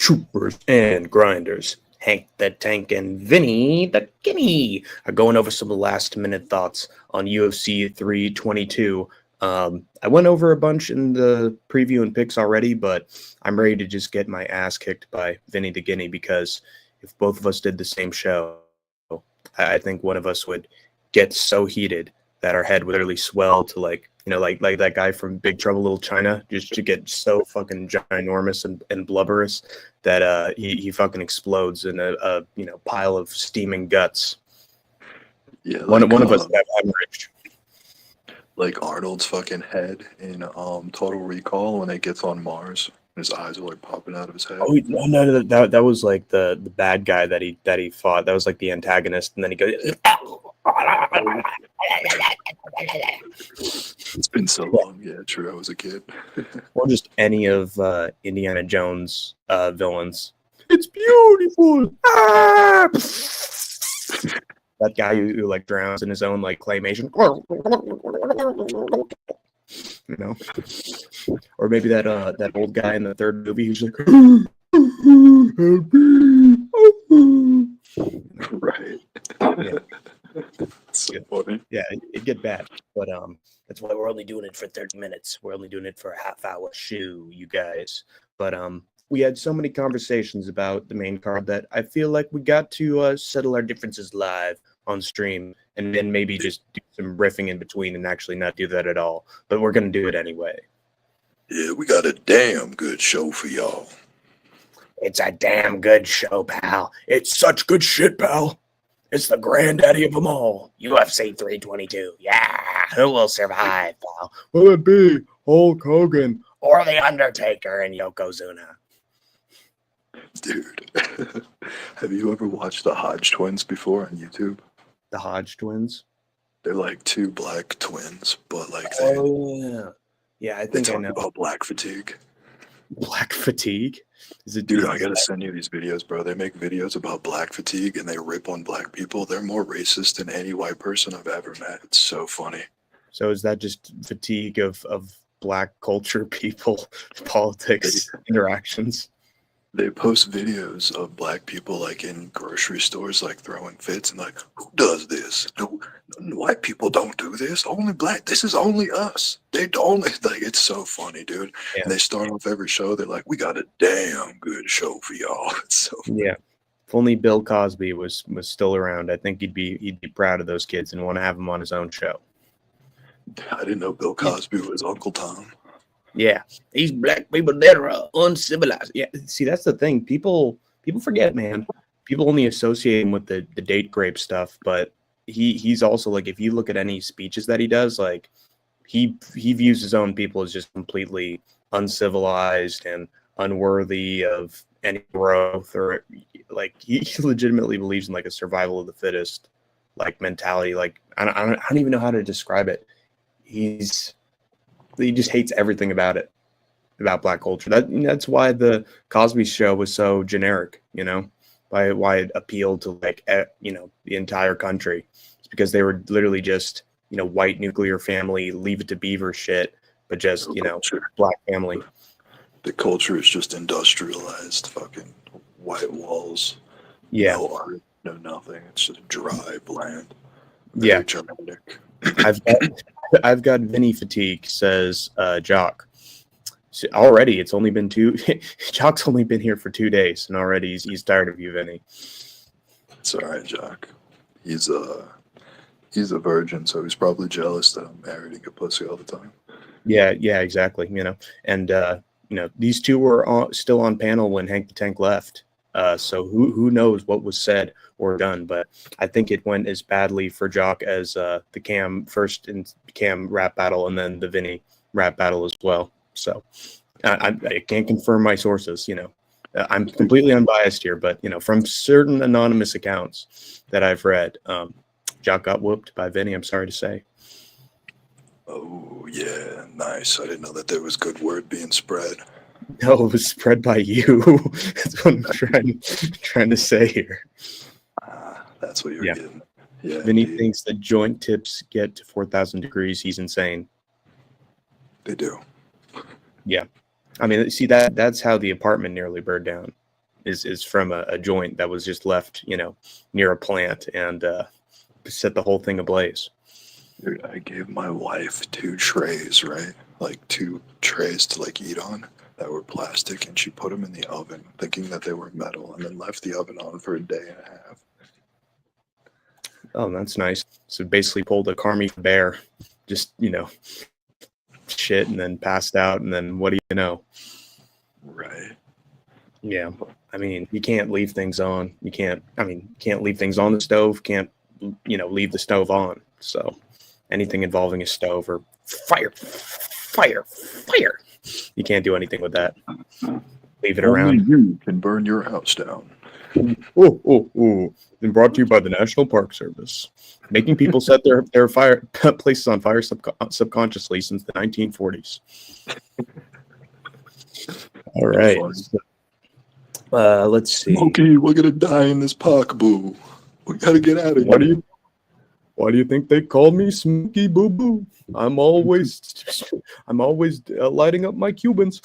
Troopers and grinders. Hank the Tank and Vinny the Guinea are going over some last minute thoughts on UFC 322. I went over a bunch in the preview and picks already, but I'm ready to just get my ass kicked by Vinny the Guinea because if both of us did the same show, I think one of us would get so heated that our head would literally swell to like that guy from Big Trouble Little China, just to get so fucking ginormous and blubberous that he fucking explodes in a pile of steaming guts. Yeah, like, one of us got hemorrhaged. like Arnold's fucking head in Total Recall when it gets on Mars. His eyes are like popping out of his head. Oh no, that was like the bad guy that he fought. That was like the antagonist, and then he goes. It's been so long. Yeah, true. I was a kid. Or just any of Indiana Jones villains. It's beautiful. Ah! That guy who like drowns in his own like claymation. You know, or maybe that old guy in the third movie who's like, Right. Yeah. So funny. Yeah, it'd get bad, but that's why we're only doing it for 30 minutes. We're only doing it for a half-hour show, you guys. But we had so many conversations about the main card that I feel like we got to settle our differences live on stream, and then maybe just do some riffing in between and actually not do that at all. But we're gonna do it anyway. Yeah, we got a damn good show for y'all. It's a damn good show, pal. It's such good shit, pal. It's the granddaddy of them all. UFC 322. Yeah, who will survive, pal? Will it be Hulk Hogan or The Undertaker and Yokozuna? Dude, have you ever watched the Hodge twins before on YouTube? The Hodge twins? They're like two black twins, but like yeah, I they think I talk know. about black fatigue. Black fatigue? Is it? Dude, I gotta send you these videos, bro. They make videos about black fatigue and they rip on black people. They're more racist than any white person I've ever met. It's so funny. So is that just fatigue of black culture, people, politics, interactions? They post videos of black people like in grocery stores, like throwing fits and like, who does this? No, white people don't do this. Only black. This is only us. They don't. Like, it's so funny, dude. Yeah. And they start off every show. They're like, we got a damn good show for y'all. It's so funny. Yeah. If only Bill Cosby was still around, I think he'd be proud of those kids and want to have them on his own show. I didn't know Bill Cosby was Uncle Tom. Yeah, these black people that are uncivilized. Yeah, see, that's the thing. People forget, man. People only associate him with the date grape stuff, but he's also like, if you look at any speeches that he does, like he views his own people as just completely uncivilized and unworthy of any growth, or like he legitimately believes in like a survival of the fittest like mentality. Like I don't even know how to describe it. He just hates everything about it, about black culture. That's why the Cosby Show was so generic, why it appealed to like the entire country. It's because they were literally just white nuclear family, Leave It to Beaver shit, but just black family. The culture is just industrialized, fucking white walls. Yeah, no art, no nothing. It's just dry, bland. Yeah, Germanic. I've got Vinny fatigue, says Jock. So already, it's only been Jock's only been here for 2 days, and already he's tired of you, Vinny. It's all right, Jock. He's a virgin, so he's probably jealous that I'm married and get pussy all the time. Yeah, exactly. And these two were still on panel when Hank the Tank left. So who knows what was said or done, but I think it went as badly for Jock as the Cam rap battle and then the Vinny rap battle as well. So I can't confirm my sources. I'm completely unbiased here, but from certain anonymous accounts that I've read, Jock got whooped by Vinny. I'm sorry to say. Oh yeah, nice. I didn't know that there was good word being spread. No, it was spread by you. That's what I'm trying to say here. That's what you're getting. Yeah. Vinny thinks the joint tips get to 4,000 degrees. He's insane. They do. Yeah. I mean, see, that's how the apartment nearly burned down. is from a joint that was just left, near a plant and set the whole thing ablaze. Dude, I gave my wife 2 trays, right? Like 2 trays to like eat on that were plastic, and she put them in the oven thinking that they were metal, and then left the oven on for a day and a half. Oh, that's nice. So basically pulled a Carmi bear, just, shit, and then passed out, and then what do you know? Right. Yeah. I mean, you can't leave things on. You can't leave things on the stove, can't, leave the stove on. So anything involving a stove or fire, you can't do anything with that. Leave it Only around. you can burn your house down. Oh. And brought to you by the National Park Service. Making people set their fire places on fire subconsciously since the 1940s. All right. Let's see. Smokey, we're gonna die in this park, boo. We gotta get out of here. Why do you think they call me Smokey Boo Boo? I'm always lighting up my Cubans.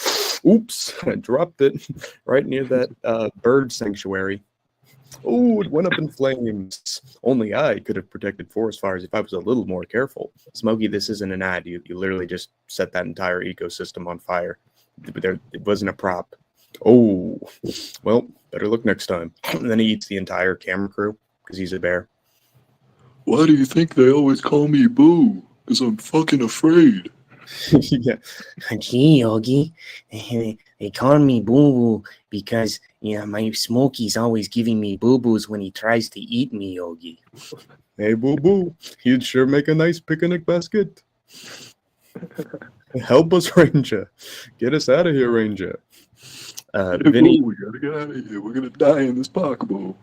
Oops, I dropped it right near that bird sanctuary. Oh, it went up in flames. Only I could have protected forest fires if I was a little more careful. Smokey, this isn't an ad. You literally just set that entire ecosystem on fire. It wasn't a prop. Oh, well, better look next time. And then he eats the entire camera crew because he's a bear. Why do you think they always call me Boo? Because I'm fucking afraid. Yeah. Gee, Yogi, they call me Boo Boo because my Smokey's always giving me boo boos when he tries to eat me, Yogi. Hey, Boo Boo, you'd sure make a nice picnic basket. Help us, Ranger. Get us out of here, Ranger. Vinny, Boo, we gotta get out of here. We're gonna die in this park, Boo.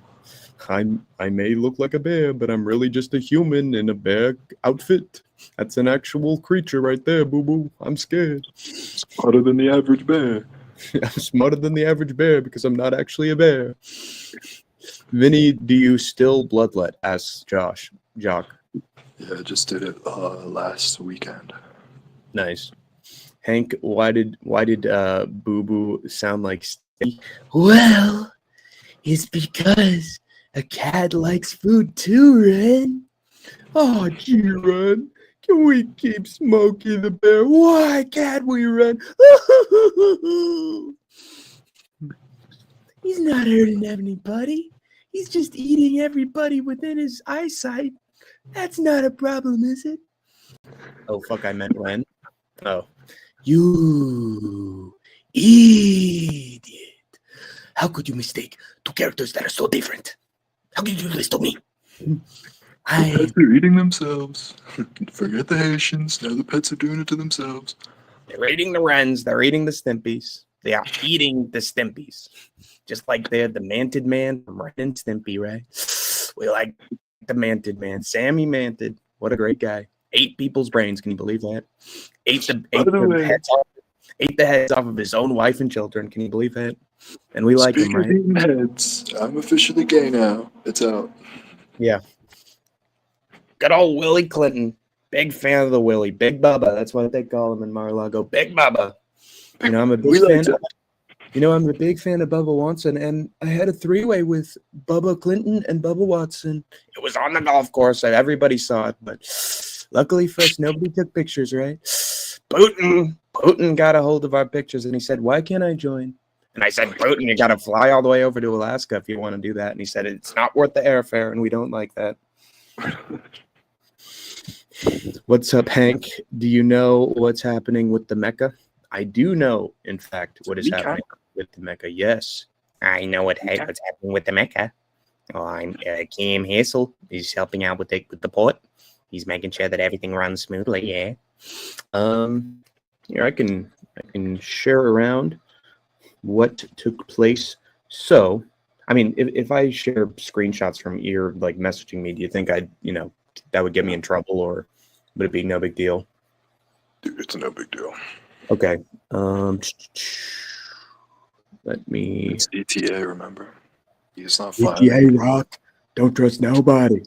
I may look like a bear, but I'm really just a human in a bear outfit. That's an actual creature right there, Boo Boo. I'm scared. Smarter than the average bear. I'm smarter than the average bear because I'm not actually a bear. Vinny, do you still bloodlet? Asks Jock. Yeah, I just did it last weekend. Nice. Hank, why did Boo Boo sound like steak? Well, it's because a cat likes food too, Ren. Oh, gee, Ren. Can we keep Smokey the bear? Why can't we, Ren? He's not hurting anybody. He's just eating everybody within his eyesight. That's not a problem, is it? Oh, fuck, I meant Ren. Oh. You idiot. How could you mistake 2 characters that are so different? How could you do this to me? The pets are eating themselves. Forget the Haitians. Now the pets are doing it to themselves. They're eating the Wrens. They're eating the Stimpies. They are eating the Stimpies. Just like they're the Manted Man from Ren and Stimpy, right? We like the Manted Man. Sammy Manted. What a great guy. Ate people's brains. Can you believe that? Ate the heads off of his own wife and children. Can you believe that? And we like him, right? Speaking of heads, I'm officially gay now. It's out. Yeah. Good old Willie Clinton. Big fan of the Willie. Big Bubba. That's what they call him in Mar-a-Lago. Big Bubba. I'm a big fan. I'm a big fan of Bubba Watson, and I had a 3-way with Bubba Clinton and Bubba Watson. It was on the golf course, and everybody saw it, but luckily for us, nobody took pictures, right? Putin got a hold of our pictures, and he said, "Why can't I join?" And I said, "Putin, you got to fly all the way over to Alaska if you want to do that." And he said, "It's not worth the airfare, and we don't like that." What's up, Hank? Do you know what's happening with the Mecca? I do know, in fact, what is happening with the Mecca. Yes, I know what's happening with the Mecca. Well, I'm Kim Hassel. He's helping out with the port. He's making sure that everything runs smoothly. Yeah. Here I can share around what took place. So, I mean, if I share screenshots from your messaging me, do you think that would get me in trouble, or would it be no big deal? Dude, it's no big deal. Okay. Let me. It's ETA, remember? He's not fine. ETA rock. Don't trust nobody.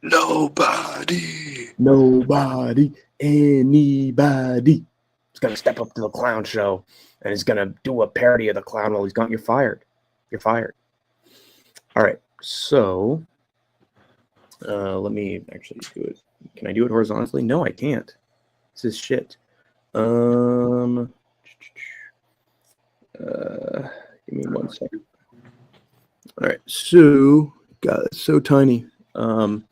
Nobody. Nobody. Anybody. is going to step up to the clown show and is going to do a parody of the clown while he's gone. You're fired. You're fired. All right. So let me actually do it. Can I do it horizontally? No, I can't. This is shit. Give me 1 second. All right. So, God, it's so tiny. So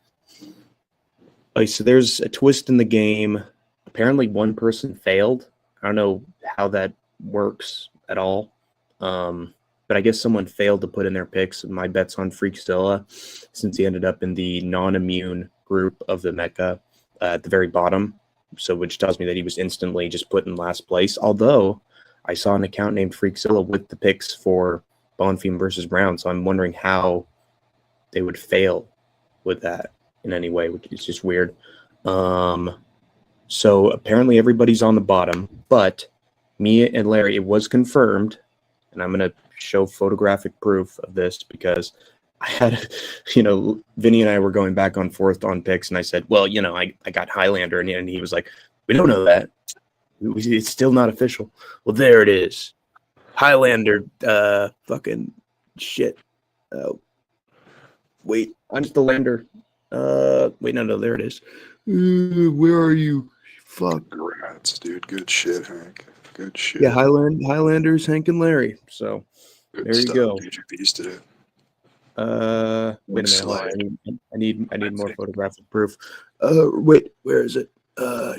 there's a twist in the game. Apparently, one person failed. I don't know how that works at all. But I guess someone failed to put in their picks. My bet's on Freakzilla, since he ended up in the non-immune group of the mecha at the very bottom. So, which tells me that he was instantly just put in last place. Although I saw an account named Freakzilla with the picks for Bonfim versus Brown. So I'm wondering how they would fail with that in any way, which is just weird. So apparently everybody's on the bottom, but me and Larry, it was confirmed, and I'm going to show photographic proof of this because I had, Vinny and I were going back and forth on picks, and I said, well, I got Highlander, and he was like, we don't know that. It's still not official. Well, there it is. Highlander, fucking shit. Wait, I'm the lander. Wait, no, there it is. Where are you? Fuck. Congrats, dude. Good shit, Hank. Good shit. Yeah, Highlanders, Hank and Larry. So Good there you stuff. go. Dude, you beasted it. Wait a minute. Hold on. I need more photographic proof. Wait, where is it?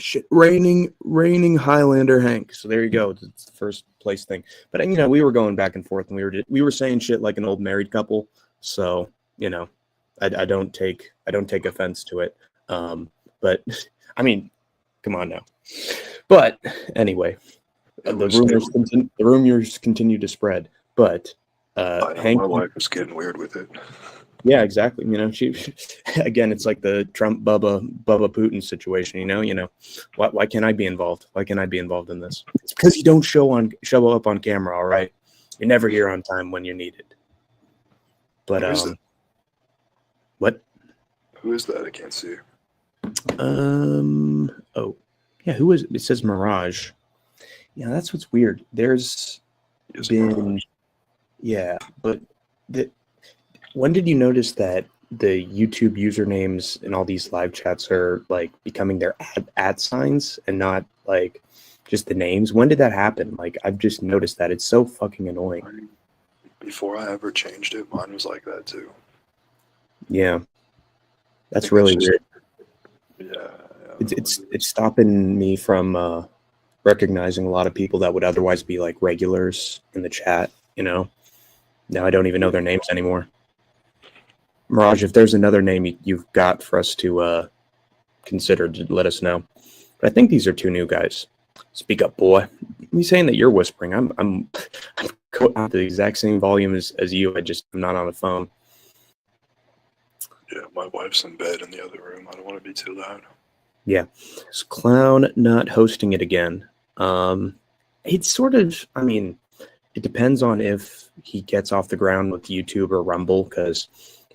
Shit. Reigning Highlander Hank. So there you go. It's the first place thing. But we were going back and forth, and we were saying shit like an old married couple. So I don't take offense to it. But I mean, come on now. But anyway, the rumors continue to spread. But Hank, my wife was getting weird with it. Yeah, exactly. She again, it's like the Trump Bubba Putin situation. Why can't I be involved? Why can't I be involved in this? It's because you don't show up on camera. All right, you're never here on time when you're needed. But what? Who is that? I can't see. Oh, yeah. Who is it? It says Mirage. Yeah, that's what's weird. There's been, yeah, but when did you notice that the YouTube usernames in all these live chats are like becoming their ad signs and not like just the names? When did that happen? Like, I've just noticed that. It's so fucking annoying. Before I ever changed it, mine was like that too. Yeah, that's really weird. Yeah. It's stopping me from recognizing a lot of people that would otherwise be like regulars in the chat. Now I don't even know their names anymore. Mirage, if there's another name you've got for us to consider, let us know. But I think these are two new guys. Speak up, boy. Me saying that you're whispering. I'm going at the exact same volume as you. I'm not on the phone. Yeah, my wife's in bed in the other room. I don't want to be too loud. Yeah. Is Clown not hosting it again? It's sort of, it depends on if he gets off the ground with YouTube or Rumble, because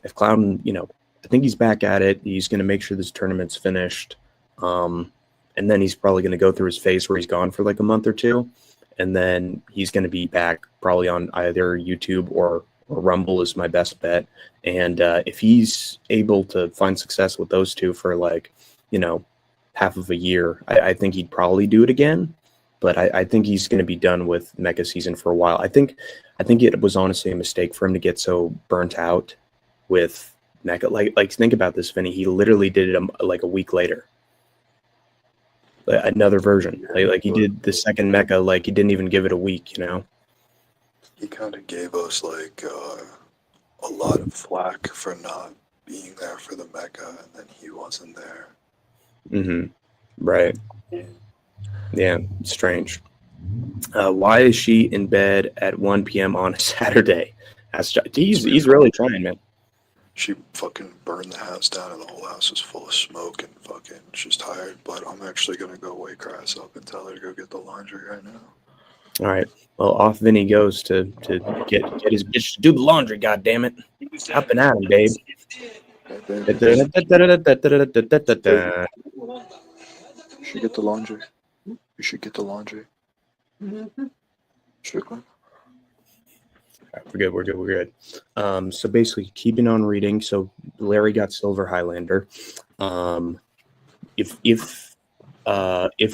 if Clown, I think he's back at it. He's going to make sure this tournament's finished. And then he's probably going to go through his phase where he's gone for like a month or two. And then he's going to be back probably on either YouTube or Rumble is my best bet. And if he's able to find success with those two for like, half of a year, I think he'd probably do it again. But I think he's going to be done with Mecha season for a while. I think it was honestly a mistake for him to get so burnt out with Mecha. Like think about this, Vinny. He literally did it like a week later. Another version. Like he did the second Mecha. Like he didn't even give it a week. He kind of gave us like a lot of flack for not being there for the Mecha, and then he wasn't there. Mm-hmm. Right. Yeah, strange. Why is she in bed at 1 p.m. on a Saturday? He's really trying, man. She fucking burned the house down, and the whole house was full of smoke, and fucking she's tired. But I'm actually gonna go wake her ass up and tell her to go get the laundry right now. All right. Well, off Vinny goes to get his bitch to do the laundry. God damn it! Up and at him, babe. She get the laundry. You should get the laundry. Mm-hmm. Strictly. We're good. So basically, keeping on reading. So Larry got Silver Highlander. If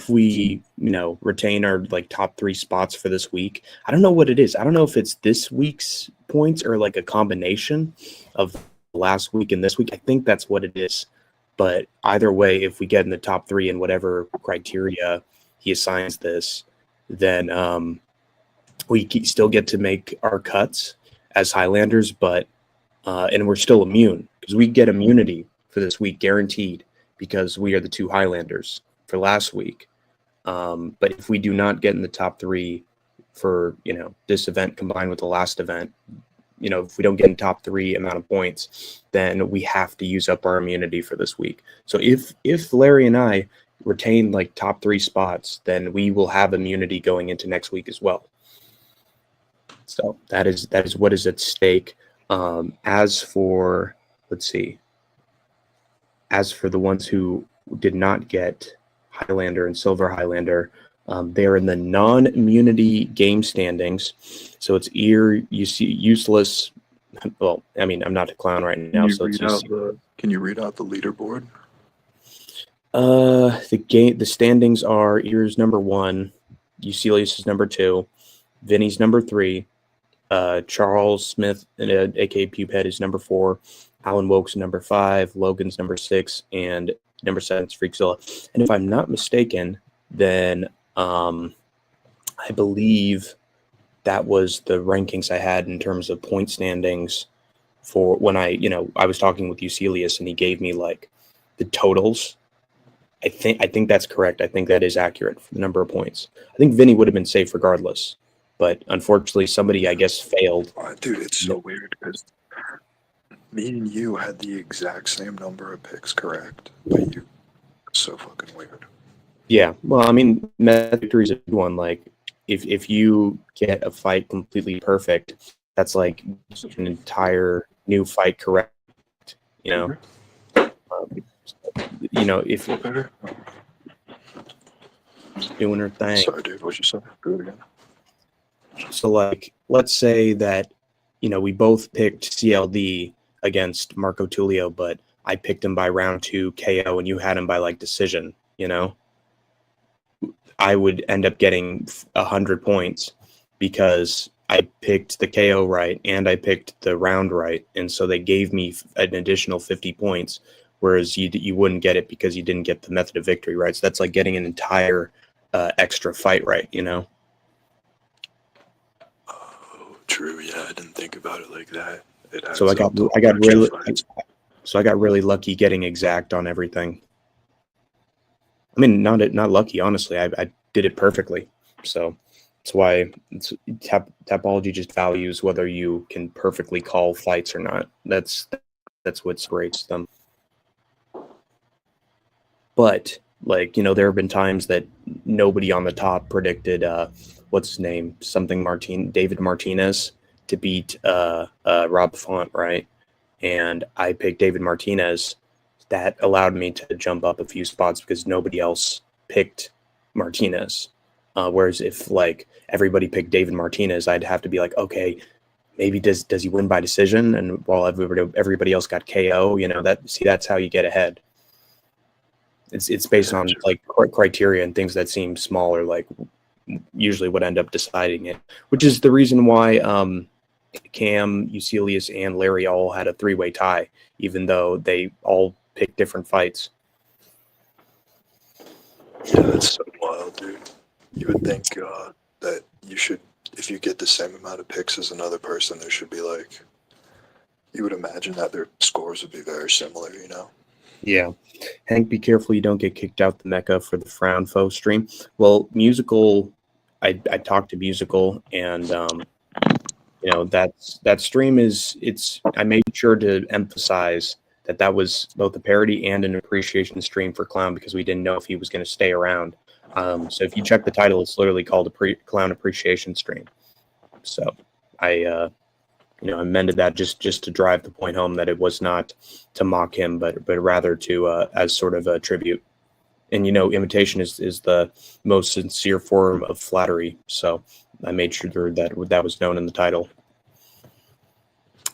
we retain our like top 3 spots for this week, I don't know what it is. I don't know if it's this week's points or like a combination of last week and this week. I think that's what it is. But either way, if we get in the top 3 in whatever criteria he assigns this, then we still get to make our cuts as Highlanders, but and we're still immune because we get immunity for this week guaranteed because we are the 2 Highlanders for last week. But if we do not get in the top 3 for this event combined with the last event, if we don't get in top 3 amount of points, then we have to use up our immunity for this week. So if Larry and I retain like top 3 spots, then we will have immunity going into next week as well. So that is what is at stake. As for the ones who did not get Highlander and Silver Highlander, they're in the non-immunity game standings. So it's useless. Well, I mean, I'm not a clown right now, so it's Can you read out the leaderboard? The standings are Ears number 1, Eucelius is number 2, Vinny's number 3, Charles Smith, aka Pupehead, is number 4, Alan Wokes number 5, Logan's number 6, and number 7 is Freakzilla. And if I'm not mistaken, then I believe that was the rankings I had in terms of point standings for when I was talking with Eucelius and he gave me like the totals. I think that's correct. I think that is accurate for the number of points. I think Vinny would have been safe regardless, but unfortunately somebody, I guess, failed. Dude, it's so weird because me and you had the exact same number of picks correct, but you so fucking weird. Yeah, well, I mean, victory is a good one. Like, if you get a fight completely perfect, that's like an entire new fight correct. If Better? doing her thing. Sorry, dude. What'd you say? Do it again. So, like, let's say that we both picked CLD against Marco Tullio, but I picked him by round 2 KO, and you had him by like decision. I would end up getting 100 points because I picked the KO right and I picked the round right, and so they gave me an additional 50 points, whereas you wouldn't get it because you didn't get the method of victory right. So that's like getting an entire extra fight right, Oh, true. Yeah, I didn't think about it like that. So I got really lucky getting exact on everything. I mean, not lucky, honestly. I did it perfectly. So that's why Tapology just values whether you can perfectly call fights or not. That's what separates them. But there have been times that nobody on the top predicted what's his name, David Martinez to beat Rob Font, right? And I picked David Martinez. That allowed me to jump up a few spots because nobody else picked Martinez. Whereas if everybody picked David Martinez, I'd have to be like, okay, maybe does he win by decision? And while everybody else got KO, that's how you get ahead. It's based on criteria and things that seem smaller, usually would end up deciding it, which is the reason why Cam, Eucelius, and Larry all had a 3-way tie, even though they all picked different fights. Yeah, that's so wild, dude. You would think that you should, if you get the same amount of picks as another person, there should be you would imagine that their scores would be very similar, Yeah. Hank, be careful you don't get kicked out the Mecca for the Frown Foe stream. Well, Musical, I talked to Musical, and that stream I made sure to emphasize that was both a parody and an appreciation stream for Clown because we didn't know if he was going to stay around. So if you check the title, it's literally called a Clown appreciation stream. So I amended that just to drive the point home that it was not to mock him, but rather to as sort of a tribute. And imitation is the most sincere form of flattery. So I made sure that was known in the title.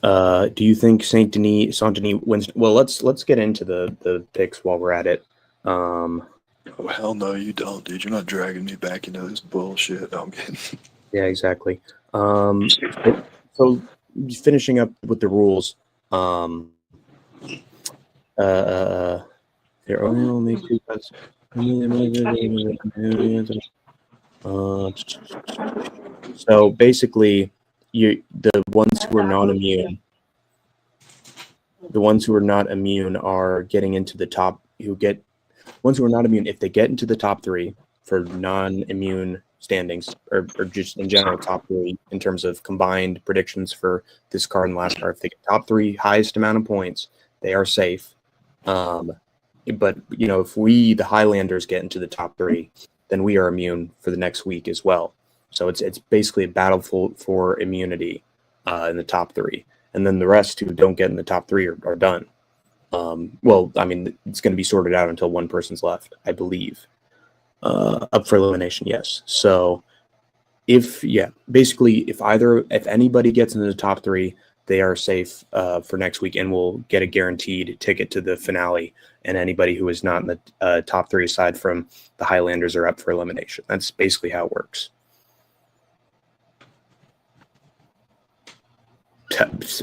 Do you think Saint Denis wins? Well, let's get into the picks while we're at it. Oh, hell no, you don't, dude. You're not dragging me back into this bullshit. No, I'm kidding. Yeah, exactly. So finishing up with the rules. There are only two cuts. So basically, the ones who are non-immune, the ones who are not immune are getting into the top. Ones who are not immune, if they get into the top three for non-immune standings, or just in general top three in terms of combined predictions for this card and last card, if they get top three, highest amount of points, they are safe. But if we, the Highlanders, get into the top three, then we are immune for the next week as well. So it's basically a battle for immunity in the top three, and then the rest who don't get in the top three are done. Well, I mean, it's going to be sorted out until one person's left, I believe, up for elimination. Yes. So if anybody gets into the top three, they are safe for next week and will get a guaranteed ticket to the finale. And anybody who is not in the top three, aside from the Highlanders, are up for elimination. That's basically how it works.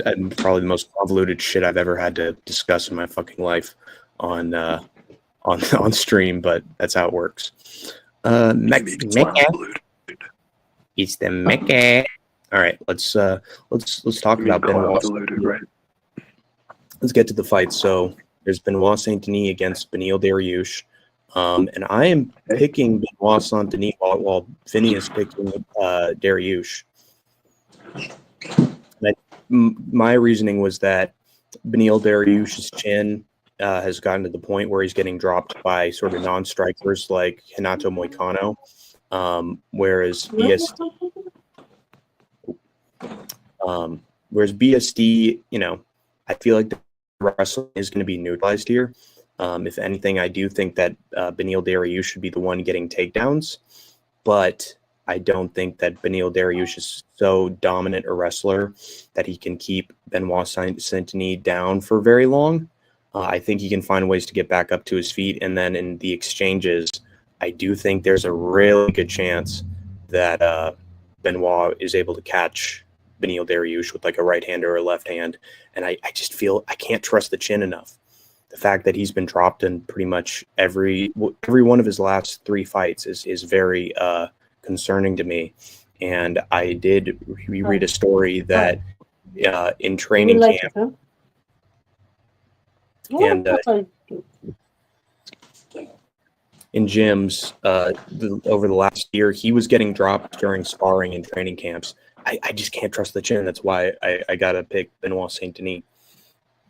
And probably the most convoluted shit I've ever had to discuss in my fucking life on stream, but that's how it works. Mecca. It's the Mecca. All right, let's talk about Benoit. Right. Let's get to the fight. So there's Benoit Saint Denis against Beneil Dariush, and I am picking Benoit Saint Denis while Vinny is picking Dariush. My reasoning was that Beneil Dariush's chin has gotten to the point where he's getting dropped by sort of non-strikers like Renato Moicano, whereas BSD, I feel like the wrestling is going to be neutralized here. If anything, I do think that Beneil Dariush should be the one getting takedowns, but I don't think that Beneil Dariush is so dominant a wrestler that he can keep Benoit Saint-Denis down for very long. I think he can find ways to get back up to his feet. And then in the exchanges, I do think there's a really good chance that Benoit is able to catch Beneil Dariush with like a right hand or a left hand. And I just feel I can't trust the chin enough. The fact that he's been dropped in pretty much every one of his last three fights is very concerning to me. And I did reread a story that in training camp and in gyms over the last year, he was getting dropped during sparring and training camps. I just can't trust the chin. That's why I got to pick Benoit Saint-Denis.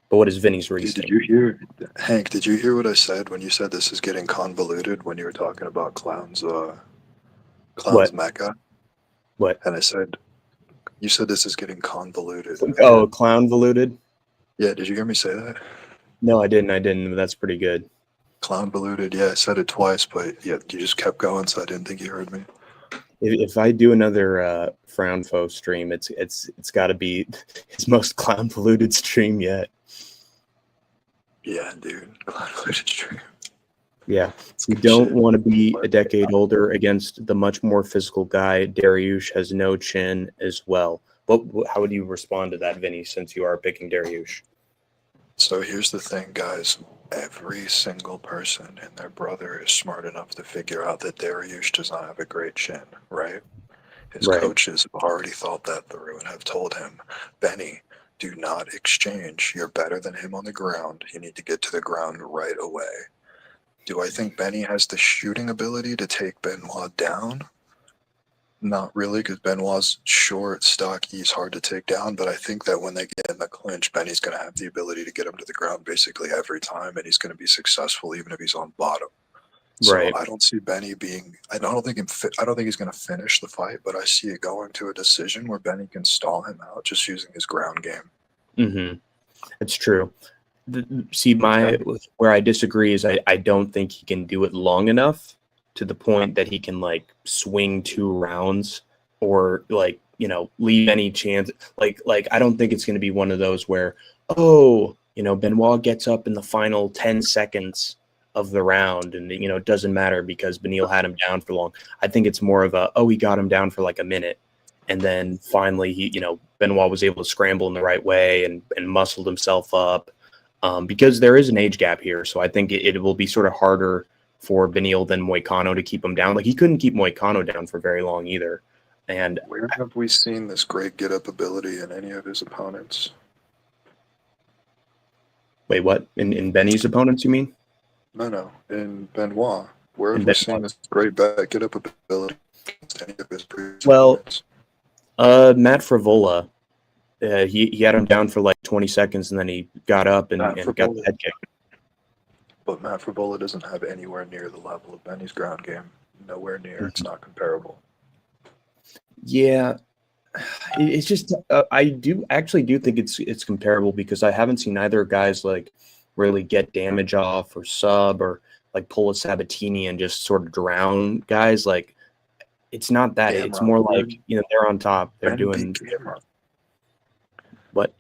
But what is Vinny's reasoning? Did you hear, Hank, did you hear what I said when you said this is getting convoluted when you were talking about Clown's Mecca? What? And I said, you said this is getting convoluted. Oh, clown-voluted? Yeah, did you hear me say that? No, I didn't. But that's pretty good. Clown-voluted, yeah, I said it twice, but yeah, you just kept going, so I didn't think you heard me. If I do another Frownfo stream, it's got to be his most clown-polluted stream yet. Yeah, dude, clown-polluted stream. Yeah, we don't want to be a decade older against the much more physical guy. Dariush has no chin as well. How would you respond to that, Vinny, since you are picking Dariush? So here's the thing, guys. Every single person and their brother is smart enough to figure out that Dariush does not have a great chin, right? His coaches have already thought that through and have told him, Benny, do not exchange. You're better than him on the ground. You need to get to the ground right away. Do I think Benny has the shooting ability to take Benoit down? Not really, because Benoit's short, stocky, he's hard to take down, but I think that when they get in the clinch, Benny's going to have the ability to get him to the ground basically every time, and he's going to be successful even if he's on bottom. So I don't see Benny being, I don't think he's going to finish the fight, but I see it going to a decision where Benny can stall him out just using his ground game. Mm-hmm. It's true. See, where I disagree is I don't think he can do it long enough to the point that he can like swing 2 rounds or like leave any chance. Like I don't think it's going to be one of those where Benoit gets up in the final 10 seconds of the round and it doesn't matter because Beneil had him down for long. I think it's more of he got him down for like a minute. And then finally, Benoit was able to scramble in the right way and muscled himself up because there is an age gap here. So I think it will be sort of harder for Beneil than Moicano to keep him down. Like he couldn't keep Moicano down for very long either. And where have we seen this great get-up ability in any of his opponents? Wait, what? In Benny's opponents, you mean? No. In Benoit. Where have we seen this great get-up ability against any of his previous opponents? Matt Frivola, he had him down for like 20 seconds, and then he got up and got the head kick. But Matt Frivola doesn't have anywhere near the level of Benny's ground game. Nowhere near. Mm-hmm. It's not comparable. Yeah, it's just I do think it's comparable because I haven't seen either guys like really get damage off or sub or like pull a Sabatini and just sort of drown guys like. It's not that. Gamrot. It's more like they're on top. They're doing what?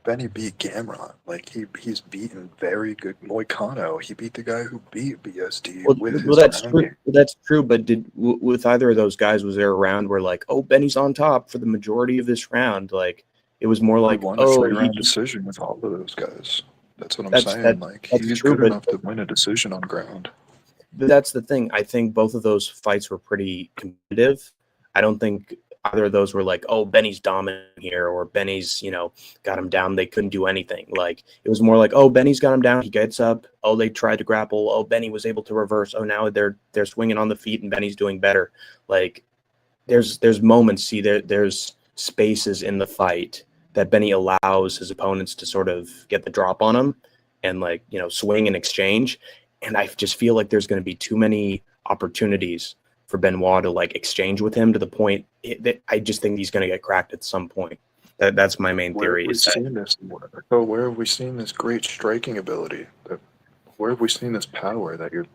Benny beat Gamrot. Like he's beaten very good Moicano. He beat the guy who beat BSD with his that's true. Game. That's true. But with either of those guys, was there a round where like, Benny's on top for the majority of this round? Like it was more like, he won a 3-round decision with all of those guys. That's what I'm saying. He's good enough to win a decision on ground. That's the thing. I think both of those fights were pretty competitive. I don't think either of those were like, Benny's dominant here or Benny's, got him down. They couldn't do anything. Like it was more like, Benny's got him down. He gets up. They tried to grapple. Benny was able to reverse. Now they're swinging on the feet and Benny's doing better. Like there's moments. See, there's spaces in the fight that Benny allows his opponents to sort of get the drop on him and like, swing and exchange. And I just feel like there's going to be too many opportunities for Benoit to like exchange with him to the point that I just think he's going to get cracked at some point. That's my main theory. Where have we seen this great striking ability? Where have we seen this power that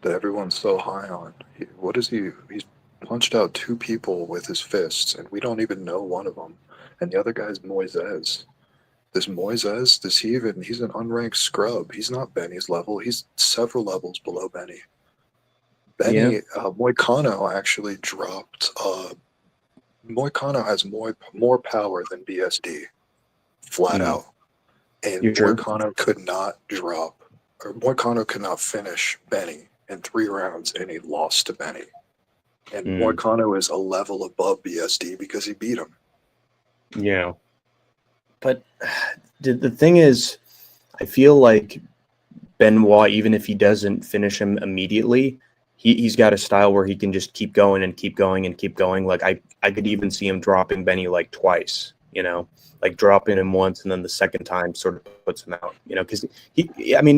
everyone's so high on? He's punched out 2 people with his fists, and we don't even know one of them. And the other guy's Moises. This Moises, he's an unranked scrub. He's not Benny's level. He's several levels below Benny. Moicano actually dropped. Moicano has more power than BSD, flat out. And Moicano could not Moicano could not finish Benny in 3 rounds, and he lost to Benny. And Moicano is a level above BSD because he beat him. Yeah. But the thing is, I feel like Benoit, even if he doesn't finish him immediately, he's got a style where he can just keep going and keep going and keep going. Like I could even see him dropping Benny like twice, like dropping him once and then the second time sort of puts him out, because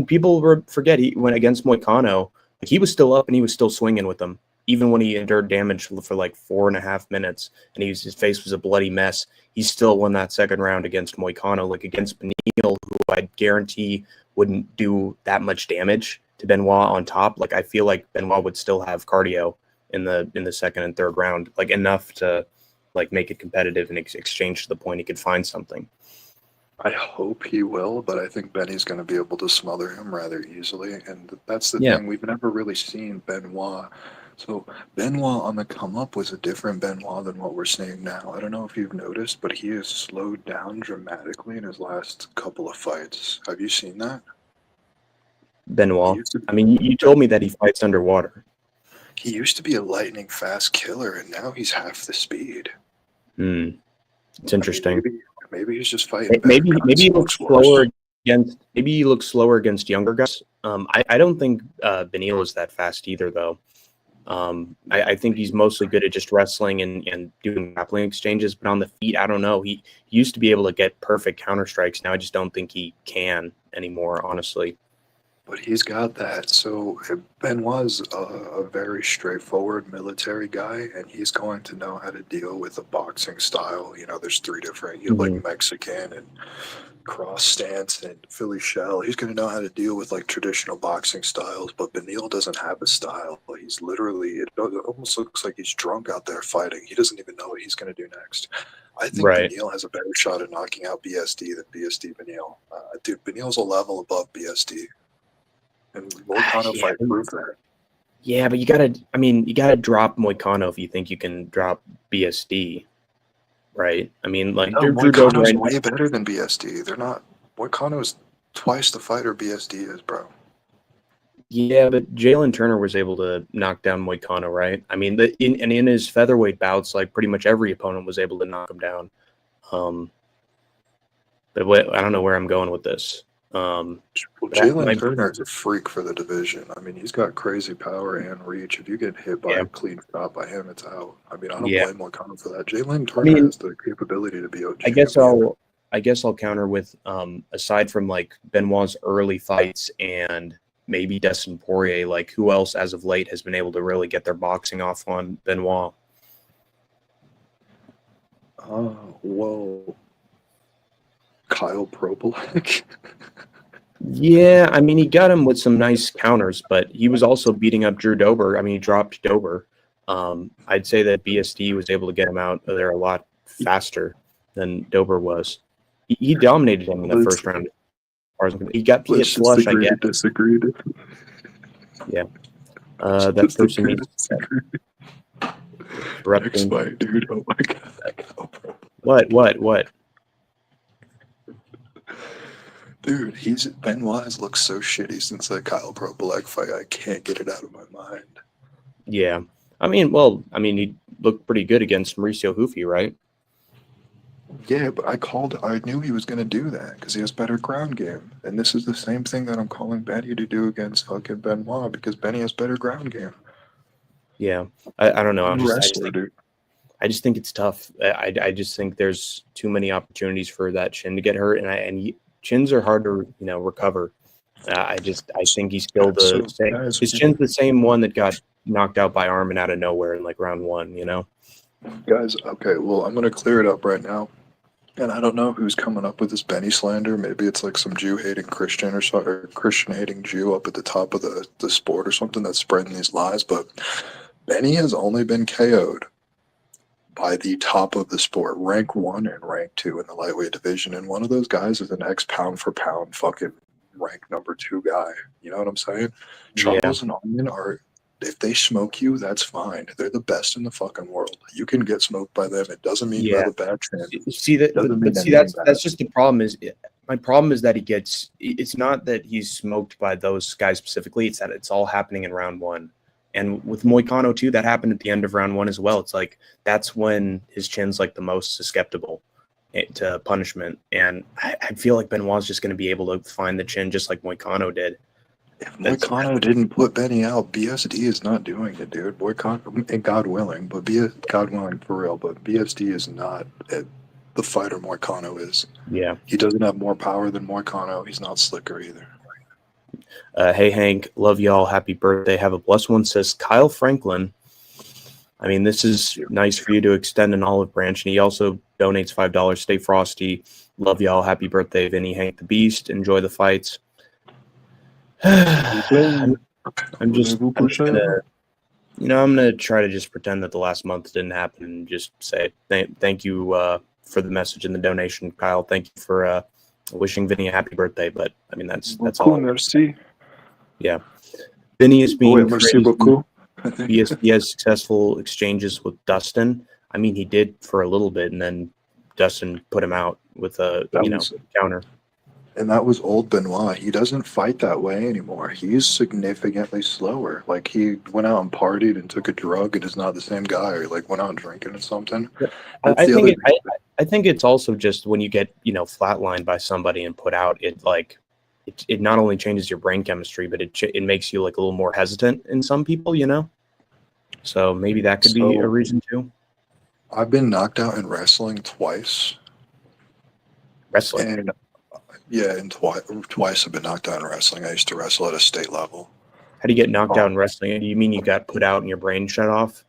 people forget he went against Moicano. Like he was still up and he was still swinging with him. Even when he endured damage for like 4.5 minutes and his face was a bloody mess, he still won that second round against Moicano, like against Beneil, who I guarantee wouldn't do that much damage to Benoit on top. Like I feel like Benoit would still have cardio in the second and third round, like enough to like make it competitive and exchange to the point he could find something. I hope he will, but I think Benny's going to be able to smother him rather easily, and that's the thing. We've never really seen Benoit. So Benoit on the come up was a different Benoit than what we're seeing now. I don't know if you've noticed, but he has slowed down dramatically in his last couple of fights. Have you seen that? Benoit? You told me that he fights underwater. He used to be a lightning fast killer, and now he's half the speed. It's interesting. Maybe he's just fighting. Maybe he looks slower against. Maybe he looks slower against younger guys. I don't think Beneil is that fast either, though. I think he's mostly good at just wrestling and doing grappling exchanges, but on the feet, I don't know. He used to be able to get perfect counter strikes. Now I just don't think he can anymore, honestly. But he's got that. So Benoit's a very straightforward military guy, and he's going to know how to deal with a boxing style. You know, there's three different. You have like Mhm. Mexican and cross stance and Philly shell. He's going to know how to deal with like traditional boxing styles. But Benil doesn't have a style. He's literally. It almost looks like he's drunk out there fighting. He doesn't even know what he's going to do next. I think Right. Benil has a better shot at knocking out BSD than BSD Benil. Dude, Benil's a level above BSD. And Volcano Yeah, fight proved that. yeah, but you gotta drop Moicano if you think you can drop BSD, right? I mean, like No, Drew Dober, Moicano's way better than BSD. They're not. Moicano's twice the fighter BSD is, bro. yeah, but Jalen Turner was able to knock down Moicano, right? I mean, in his featherweight bouts, like pretty much every opponent was able to knock him down. Um, but I don't know where I'm going with this. Well, But Jalen Turner is a freak for the division. I mean, he's got crazy power and reach. If you get hit by yeah, a clean shot by him, it's out. I mean, I don't yeah. blame Moicano for that. Jalen I Turner mean, has the capability to be a I guess champion. I'll counter with aside from like Benoit's early fights and maybe Dustin Poirier, like who else as of late has been able to really get their boxing off on Benoit? Whoa. Kyle Propolek. Yeah, I mean he got him with some nice counters, but he was also beating up Drew Dober. I mean he dropped Dober. I'd say that BSD was able to get him out of there a lot faster than Dober was. He dominated him in the let's first round. As far as he hit let's just flush, I agree to guess. disagree. Yeah. That Just person agree needs to to disagree. Next interrupting. fight, dude. Oh my god. Kyle What? Dude, Benoit has looked so shitty since that Kyle Propolek fight. I can't get it out of my mind. Yeah. I mean, he looked pretty good against Mauricio Hoofy, right? Yeah, but I knew he was gonna do that because he has better ground game. And this is the same thing that I'm calling Benny to do against fucking Benoit because Benny has better ground game. Yeah. I don't know. Wrestler, dude. I just think it's tough. I just think there's too many opportunities for that chin to get hurt, and chins are hard to recover. I think he's still the So, same. guys, His chin's the same one that got knocked out by Armin out of nowhere in like round one. okay, well, I'm gonna clear it up right now. And I don't know who's coming up with this Benny slander. Maybe it's like some Jew hating Christian or Christian hating Jew up at the top of the sport or something that's spreading these lies. But Benny has only been KO'd by the top of the sport, rank 1 and rank 2 in the lightweight division. And one of those guys is an ex pound for pound fucking rank number 2 guy. You know what I'm saying? Yeah. Charles and Armin are, if they smoke you, that's fine. They're the best in the fucking world. You can get smoked by them. It doesn't mean you have a bad chance. See that, Doesn't mean but see anything bad. that's just the problem. My problem is that it's not that he's smoked by those guys specifically. It's that it's all happening in round one, and with Moicano too, that happened at the end of round one as well. It's like that's when his chin's like the most susceptible to punishment, and I feel like Benoit's just going to be able to find the chin just like Moicano did. If Moicano didn't put Benny out, BSD is not doing it, dude. Moicano, and God willing, God willing for real, but BSD is not the fighter Moicano is. Yeah. He doesn't have more power than Moicano. He's not slicker either. Hey Hank, love y'all. Happy birthday. Have a blessed one, says Kyle Franklin. I mean, this is nice for you to extend an olive branch, and he also donates $5. Stay frosty. Love y'all. Happy birthday, Vinny, Hank the Beast. Enjoy the fights. I'm just gonna, I'm gonna try to just pretend that the last month didn't happen and just say thank you for the message and the donation, Kyle. Thank you for wishing Vinny a happy birthday. But I mean, that's all. Merci. Yeah, Vinny is being Merci beaucoup. he has successful exchanges with Dustin. I mean, he did for a little bit, and then Dustin put him out with a counter. And that was old Benoit. He doesn't fight that way anymore. He's significantly slower. Like he went out and partied and took a drug and is not the same guy. Or like went out drinking or something. I think it's also just when you get flatlined by somebody and put out, it not only changes your brain chemistry, but it makes you like a little more hesitant in some people, So maybe that could be a reason too. I've been knocked out in wrestling twice. Wrestling? And Yeah, and twice I've been knocked out in wrestling. I used to wrestle at a state level. How do you get knocked out in wrestling? Do you mean you got put out and your brain shut off?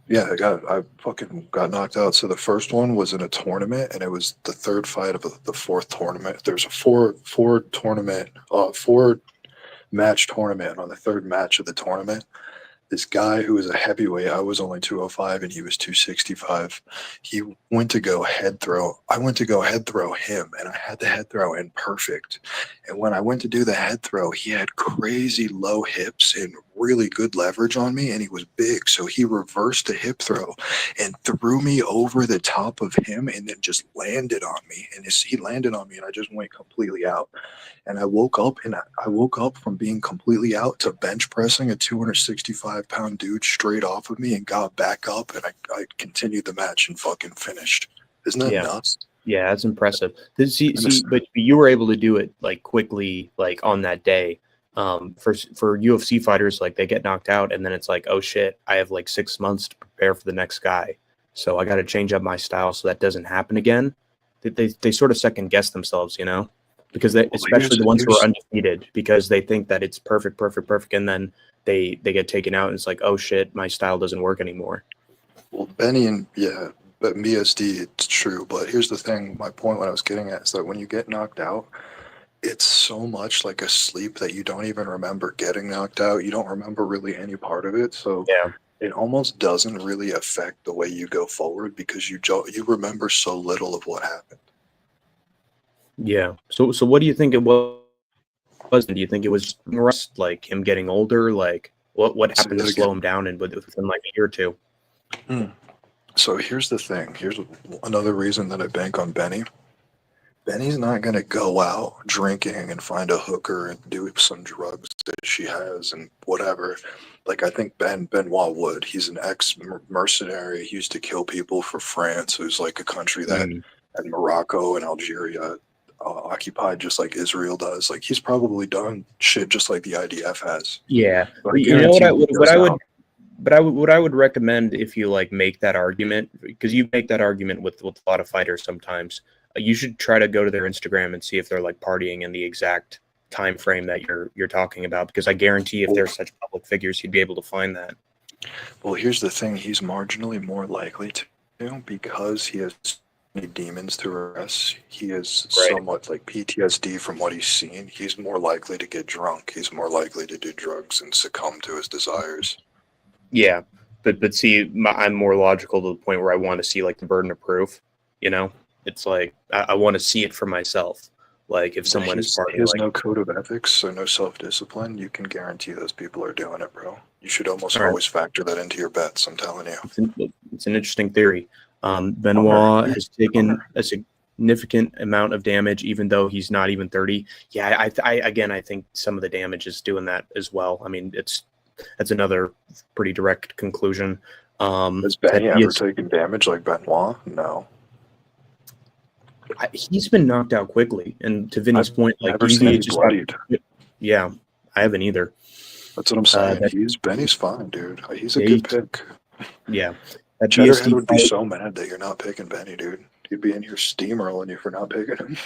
Yeah, I fucking got knocked out. So the first one was in a tournament, and it was the third fight of the fourth tournament. There's a four match tournament. And on the third match of the tournament, this guy who was a heavyweight, I was only 205 and he was 265. He went to go head throw. I went to go head throw him, and I had the head throw in perfect. And when I went to do the head throw, he had crazy low hips and really good leverage on me, and he was big. So he reversed the hip throw and threw me over the top of him and then just landed on me. And he landed on me, and I just went completely out. And I woke up from being completely out to bench pressing a 265-pound dude straight off of me and got back up, and I continued the match and fucking finished. Isn't that nuts? Yeah, that's impressive. But you were able to do it like quickly, like on that day. For UFC fighters, like they get knocked out and then it's like, oh shit, I have like 6 months to prepare for the next guy, so I got to change up my style so that doesn't happen again. They sort of second guess themselves, you know. Because especially the ones who are undefeated, because they think that it's perfect, and then they get taken out, and it's like, oh shit, my style doesn't work anymore. Well, Benny but BSD, it's true. But here's the thing: my point, what I was getting at, is that when you get knocked out, it's so much like a sleep that you don't even remember getting knocked out. You don't remember really any part of it. So it almost doesn't really affect the way you go forward because you remember so little of what happened. Yeah. So what do you think it was? Do you think it was rust, like him getting older? Like what happened to slow him down within like a year or two? So here's the thing. Here's another reason that I bank on Benny. Benny's not going to go out drinking and find a hooker and do some drugs that she has and whatever. Like I think Benoit would. He's an ex-mercenary. He used to kill people for France, who's like a country that and Morocco and Algeria occupied just like Israel does. Like he's probably done shit just like the IDF has. Yeah, But you know what I would recommend if you like make that argument, because you make that argument with a lot of fighters sometimes. You should try to go to their Instagram and see if they're like partying in the exact time frame that you're talking about, because I guarantee if they're such public figures, you'd be able to find that. Well, here's the thing: he's marginally more likely to, because he has any demons to arrest. He is somewhat like PTSD from what he's seen. He's more likely to get drunk. He's more likely to do drugs and succumb to his desires. Yeah, but see, I'm more logical to the point where I want to see like the burden of proof. You know, it's like I want to see it for myself. Like if someone is partying, he has no code of ethics or no self-discipline, you can guarantee those people are doing it, bro. You should almost always factor that into your bets. I'm telling you, it's an interesting theory. Benoit has taken a significant amount of damage, even though he's not even 30. Yeah, I think some of the damage is doing that as well. I mean, that's another pretty direct conclusion. Has Benny ever taken damage like Benoit? No. He's been knocked out quickly, and to Vinny's point, like bloodied. Yeah, I haven't either. That's what I'm saying. Benny's fine, dude. He's a good pick. Yeah. Cheddarhead would be so mad that you're not picking Benny, dude. He'd be in here steamrolling you for not picking him.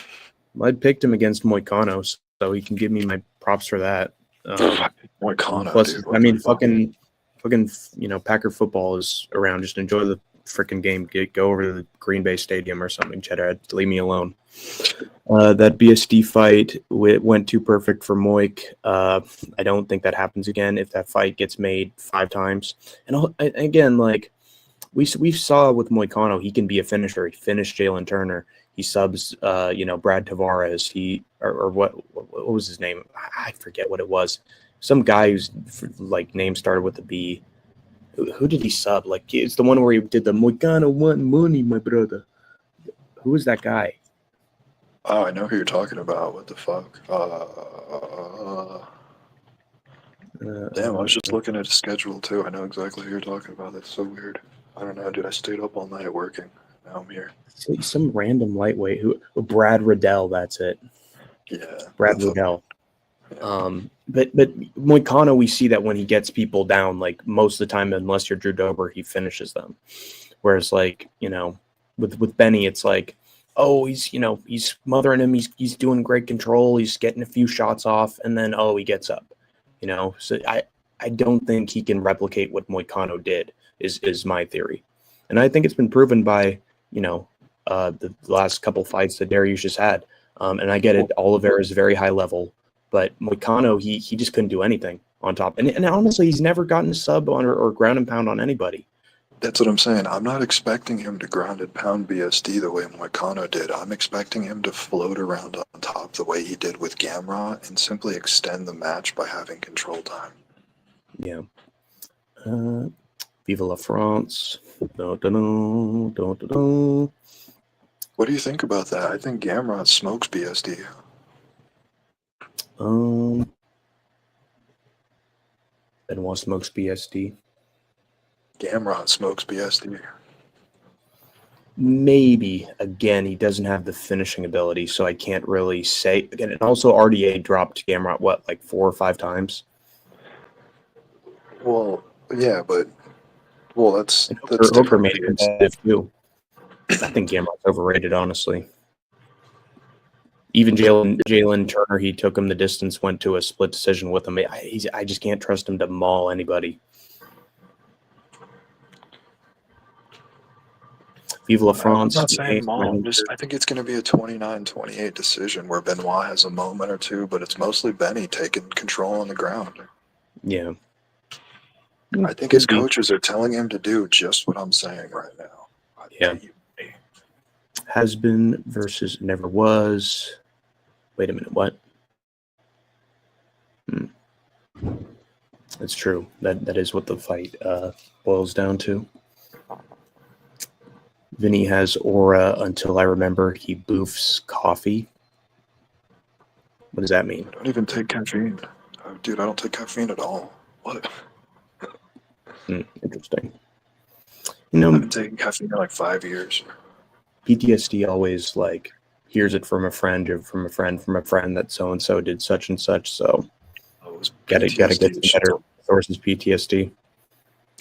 I picked him against Moicano, so he can give me my props for that. Moicano, plus, dude. I mean, fucking, Packer football is around. Just enjoy the freaking game. Go over to the Green Bay Stadium or something, Cheddarhead. Leave me alone. That BSD fight went too perfect for Moik. I don't think that happens again if that fight gets made 5 times. And again, like, we saw with Moicano, he can be a finisher. He finished Jalen Turner. He subs, Brad Tavares. He or what was his name? I forget what it was. Some guy whose like name started with a B. Who did he sub? Like it's the one where he did the Moicano want money, my brother. Who was that guy? Oh, I know who you're talking about. What the fuck? Damn, I was just looking at his schedule too. I know exactly who you're talking about. That's so weird. I don't know, dude. I stayed up all night working. Now I'm here. Some random lightweight Brad Riddell. That's it. Yeah, Brad Riddell. Yeah. But Moicano, we see that when he gets people down, like most of the time, unless you're Drew Dober, he finishes them. Whereas, like with Benny, it's like oh, he's smothering him. He's doing great control. He's getting a few shots off, and then he gets up. So I don't think he can replicate what Moicano did. Is my theory, and I think it's been proven by the last couple fights that Dariush just had. And I get it, Oliveira is very high level, but Moicano he just couldn't do anything on top. And honestly, he's never gotten a sub on or ground and pound on anybody. That's what I'm saying. I'm not expecting him to ground and pound BSD the way Moicano did. I'm expecting him to float around on top the way he did with Gamrot and simply extend the match by having control time. Yeah. Vive la France. Dun, dun, dun, dun, dun, dun. What do you think about that? I think Gamrot smokes BSD. Benoit smokes BSD. Gamrot smokes BSD. Maybe. Again, he doesn't have the finishing ability, so I can't really say. Again, and also RDA dropped Gamrot, like 4 or 5 times? Well, yeah, but that's Hooker different. made it competitive too. I think Gamrot's overrated, honestly. Even Jalen Turner, he took him the distance, went to a split decision with him. I just can't trust him to maul anybody. Vive la France. I'm not saying maul. I think it's going to be a 29-28 decision where Benoit has a moment or two, but it's mostly Benny taking control on the ground. Yeah. I think his coaches are telling him to do just what I'm saying right now. Yeah. Has been versus never was. Wait a minute, what? That's true. That is what the fight boils down to. Vinny has aura until I remember he boofs coffee. What does that mean? I don't even take caffeine. Dude, I don't take caffeine at all. What? Interesting. I've been taking caffeine for like 5 years. PTSD always hears it from a friend or from a friend that so and so did such and such. So gotta get some better sources. PTSD.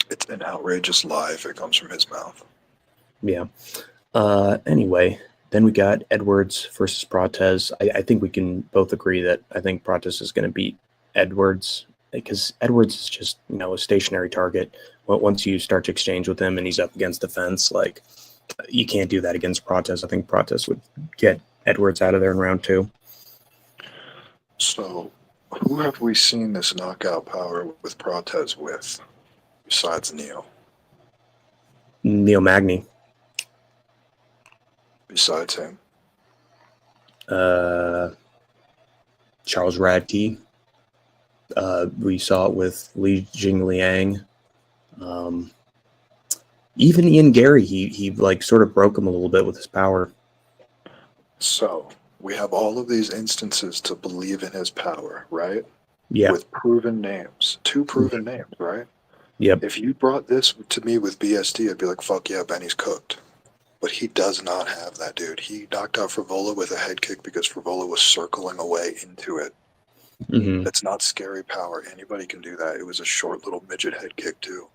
It's an outrageous lie if it comes from his mouth. Yeah. Anyway, then we got Edwards versus Prates. I think we can both agree that I think Prates is going to beat Edwards because Edwards is just a stationary target. Once you start to exchange with him and he's up against the fence, you can't do that against Prates. I think Prates would get Edwards out of there in round 2. So, who have we seen this knockout power with Prates with besides Neil? Neil Magny. Besides him? Charles Radke. We saw it with Li Jingliang. Even Ian Gary, he sort of broke him a little bit with his power. So we have all of these instances to believe in his power, right? Yeah. With proven names, 2 proven names, right? Yep. If you brought this to me with BSD, I'd be like, fuck yeah, Benny's cooked. But he does not have that, dude. He knocked out Frivola with a head kick because Frivola was circling away into it. Mm-hmm. That's not scary power. Anybody can do that. It was a short little midget head kick, too.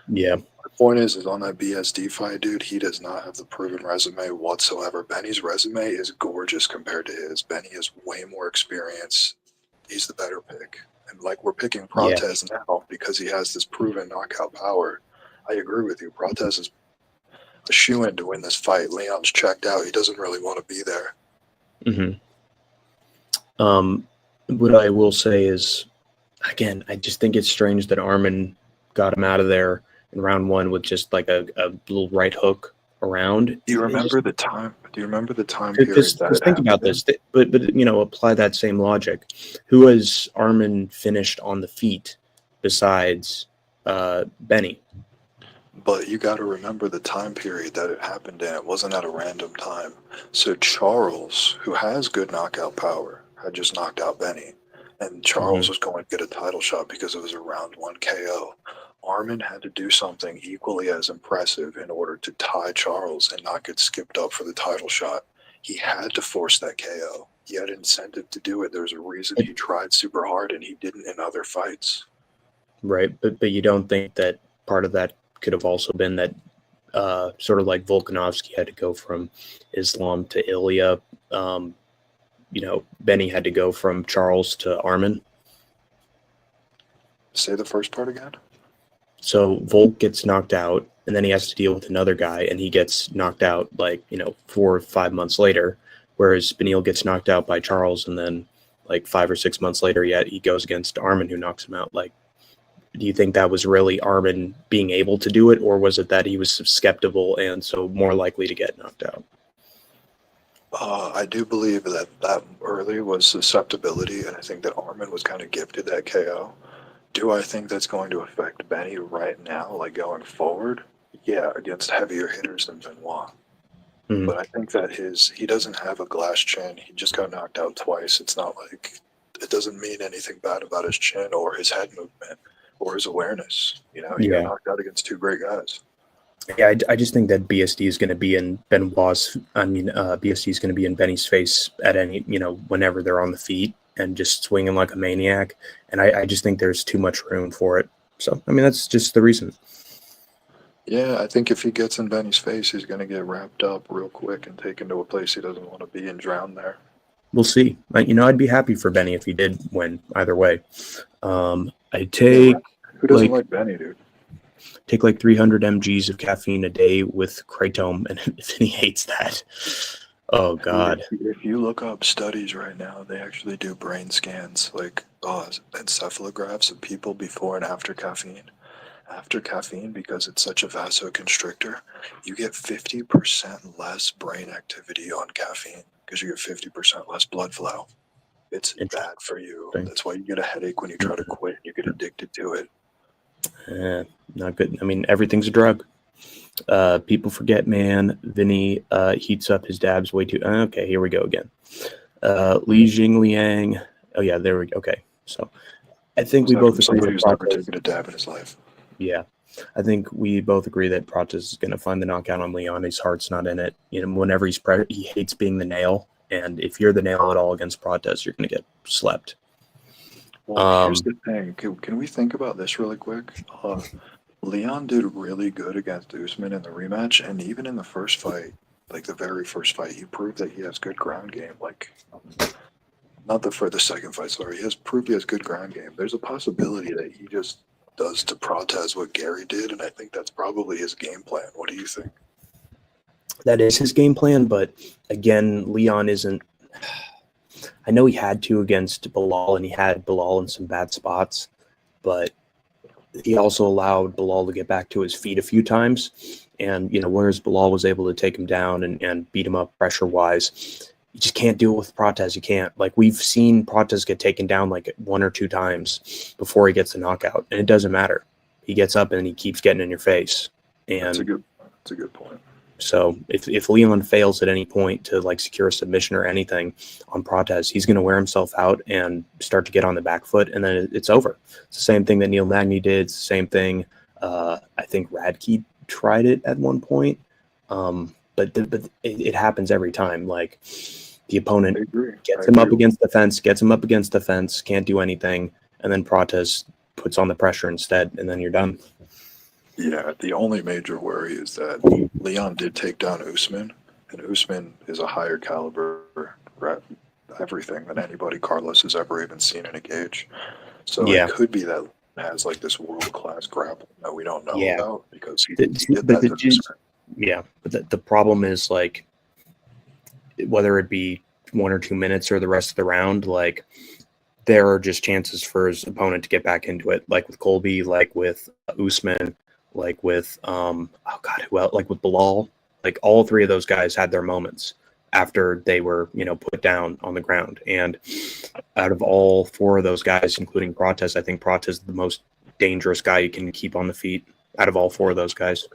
Yeah. The point is on that BSD fight, dude, he does not have the proven resume whatsoever. Benny's resume is gorgeous compared to his. Benny has way more experience. He's the better pick. And we're picking Prates now because he has this proven knockout power. I agree with you. Prates is a shoe-in to win this fight. Leon's checked out. He doesn't really want to be there. Mm-hmm. What I will say is, again, I just think it's strange that Armin got him out of there in round 1 with just a little right hook around. Do you remember the time? Do you remember the time period? Because think about this, but apply that same logic. Who has Armin finished on the feet besides Benny? But you got to remember the time period that it happened in. It wasn't at a random time. So Charles, who has good knockout power, had just knocked out Benny. And Charles was going to get a title shot because it was a round 1 KO. Armin had to do something equally as impressive in order to tie Charles and not get skipped up for the title shot. He had to force that KO. He had incentive to do it. There's a reason he tried super hard and he didn't in other fights. Right, but you don't think that part of that could have also been that sort of like Volkanovski had to go from Islam to Ilya. Benny had to go from Charles to Armin. Say the first part again. So Volk gets knocked out, and then he has to deal with another guy, and he gets knocked out 4 or 5 months later, whereas Benil gets knocked out by Charles, and then 5 or 6 months later, yet he goes against Armin, who knocks him out. Do you think that was really Armin being able to do it, or was it that he was skeptical and so more likely to get knocked out? I do believe that early was susceptibility, and I think that Armin was kind of gifted that KO. Do I think that's going to affect Benny right now, going forward? Yeah, against heavier hitters than Benoit. Mhm. But I think that he doesn't have a glass chin. He just got knocked out twice. It's not it doesn't mean anything bad about his chin or his head movement or his awareness. He got Yeah. knocked out against two great guys. Yeah, I just think that BSD is going to be in BSD is going to be in Benny's face at any, whenever they're on the feet and just swinging like a maniac. And I just think there's too much room for it. So, that's just the reason. Yeah, I think if he gets in Benny's face, he's going to get wrapped up real quick and taken to a place he doesn't want to be and drown there. We'll see. I'd be happy for Benny if he did win either way. I take Who doesn't like Benny, dude? Take 300 mgs of caffeine a day with kratom, and Vinny hates that. Oh God! If you look up studies right now, they actually do brain scans, encephalographs of people before and after caffeine. After caffeine, because it's such a vasoconstrictor, you get 50% less brain activity on caffeine because you get 50% less blood flow. It's bad for you. That's why you get a headache when you try to quit. You get addicted to it. Not good. Everything's a drug. People forget, man. Vinny heats up his dabs way too. Okay, here we go again. Li Jingliang. Oh yeah, there we go. Okay, so I think we both agree that who's never taken a dab in his life. Yeah, I think we both agree that Prates is going to find the knockout on Leon. His heart's not in it. Whenever he hates being the nail, and if you're the nail at all against Prates, you're going to get slept. Well, here's the thing. Can we think about this really quick? Leon did really good against Usman in the rematch, and even in the first fight, the very first fight, he proved that he has good ground game. Not for the second fight, sorry. He has proved he has good ground game. There's a possibility that he just does to Prates what Gary did, and I think that's probably his game plan. What do you think? That is his game plan, but again, Leon isn't. I know he had to against Bilal, and he had Bilal in some bad spots, but he also allowed Bilal to get back to his feet a few times. And, whereas Bilal was able to take him down and beat him up pressure-wise, you just can't do it with Prates. You can't. We've seen Prates get taken down 1 or 2 times before he gets the knockout, and it doesn't matter. He gets up and he keeps getting in your face. And that's a good point. So if Leon fails at any point to secure a submission or anything on Prates, he's going to wear himself out and start to get on the back foot, and then it's over. It's the same thing that Neil Magny did. It's the same thing. I think Radke tried it at one point, but it happens every time. The opponent gets him up against the fence, can't do anything, and then Prates puts on the pressure instead, and then you're done. Yeah, the only major worry is that Leon did take down Usman, and Usman is a higher caliber everything than anybody Carlos has ever even seen in a cage. So it could be that he has this world-class grappling that we don't know about because he did that to Usman. Yeah, but the problem is whether it be 1 or 2 minutes or the rest of the round, there are just chances for his opponent to get back into it, with Colby, with Usman, with with Bilal. All 3 of those guys had their moments after they were put down on the ground, and out of all 4 of those guys, including Prates, I think Prates is the most dangerous guy you can keep on the feet out of all 4 of those guys.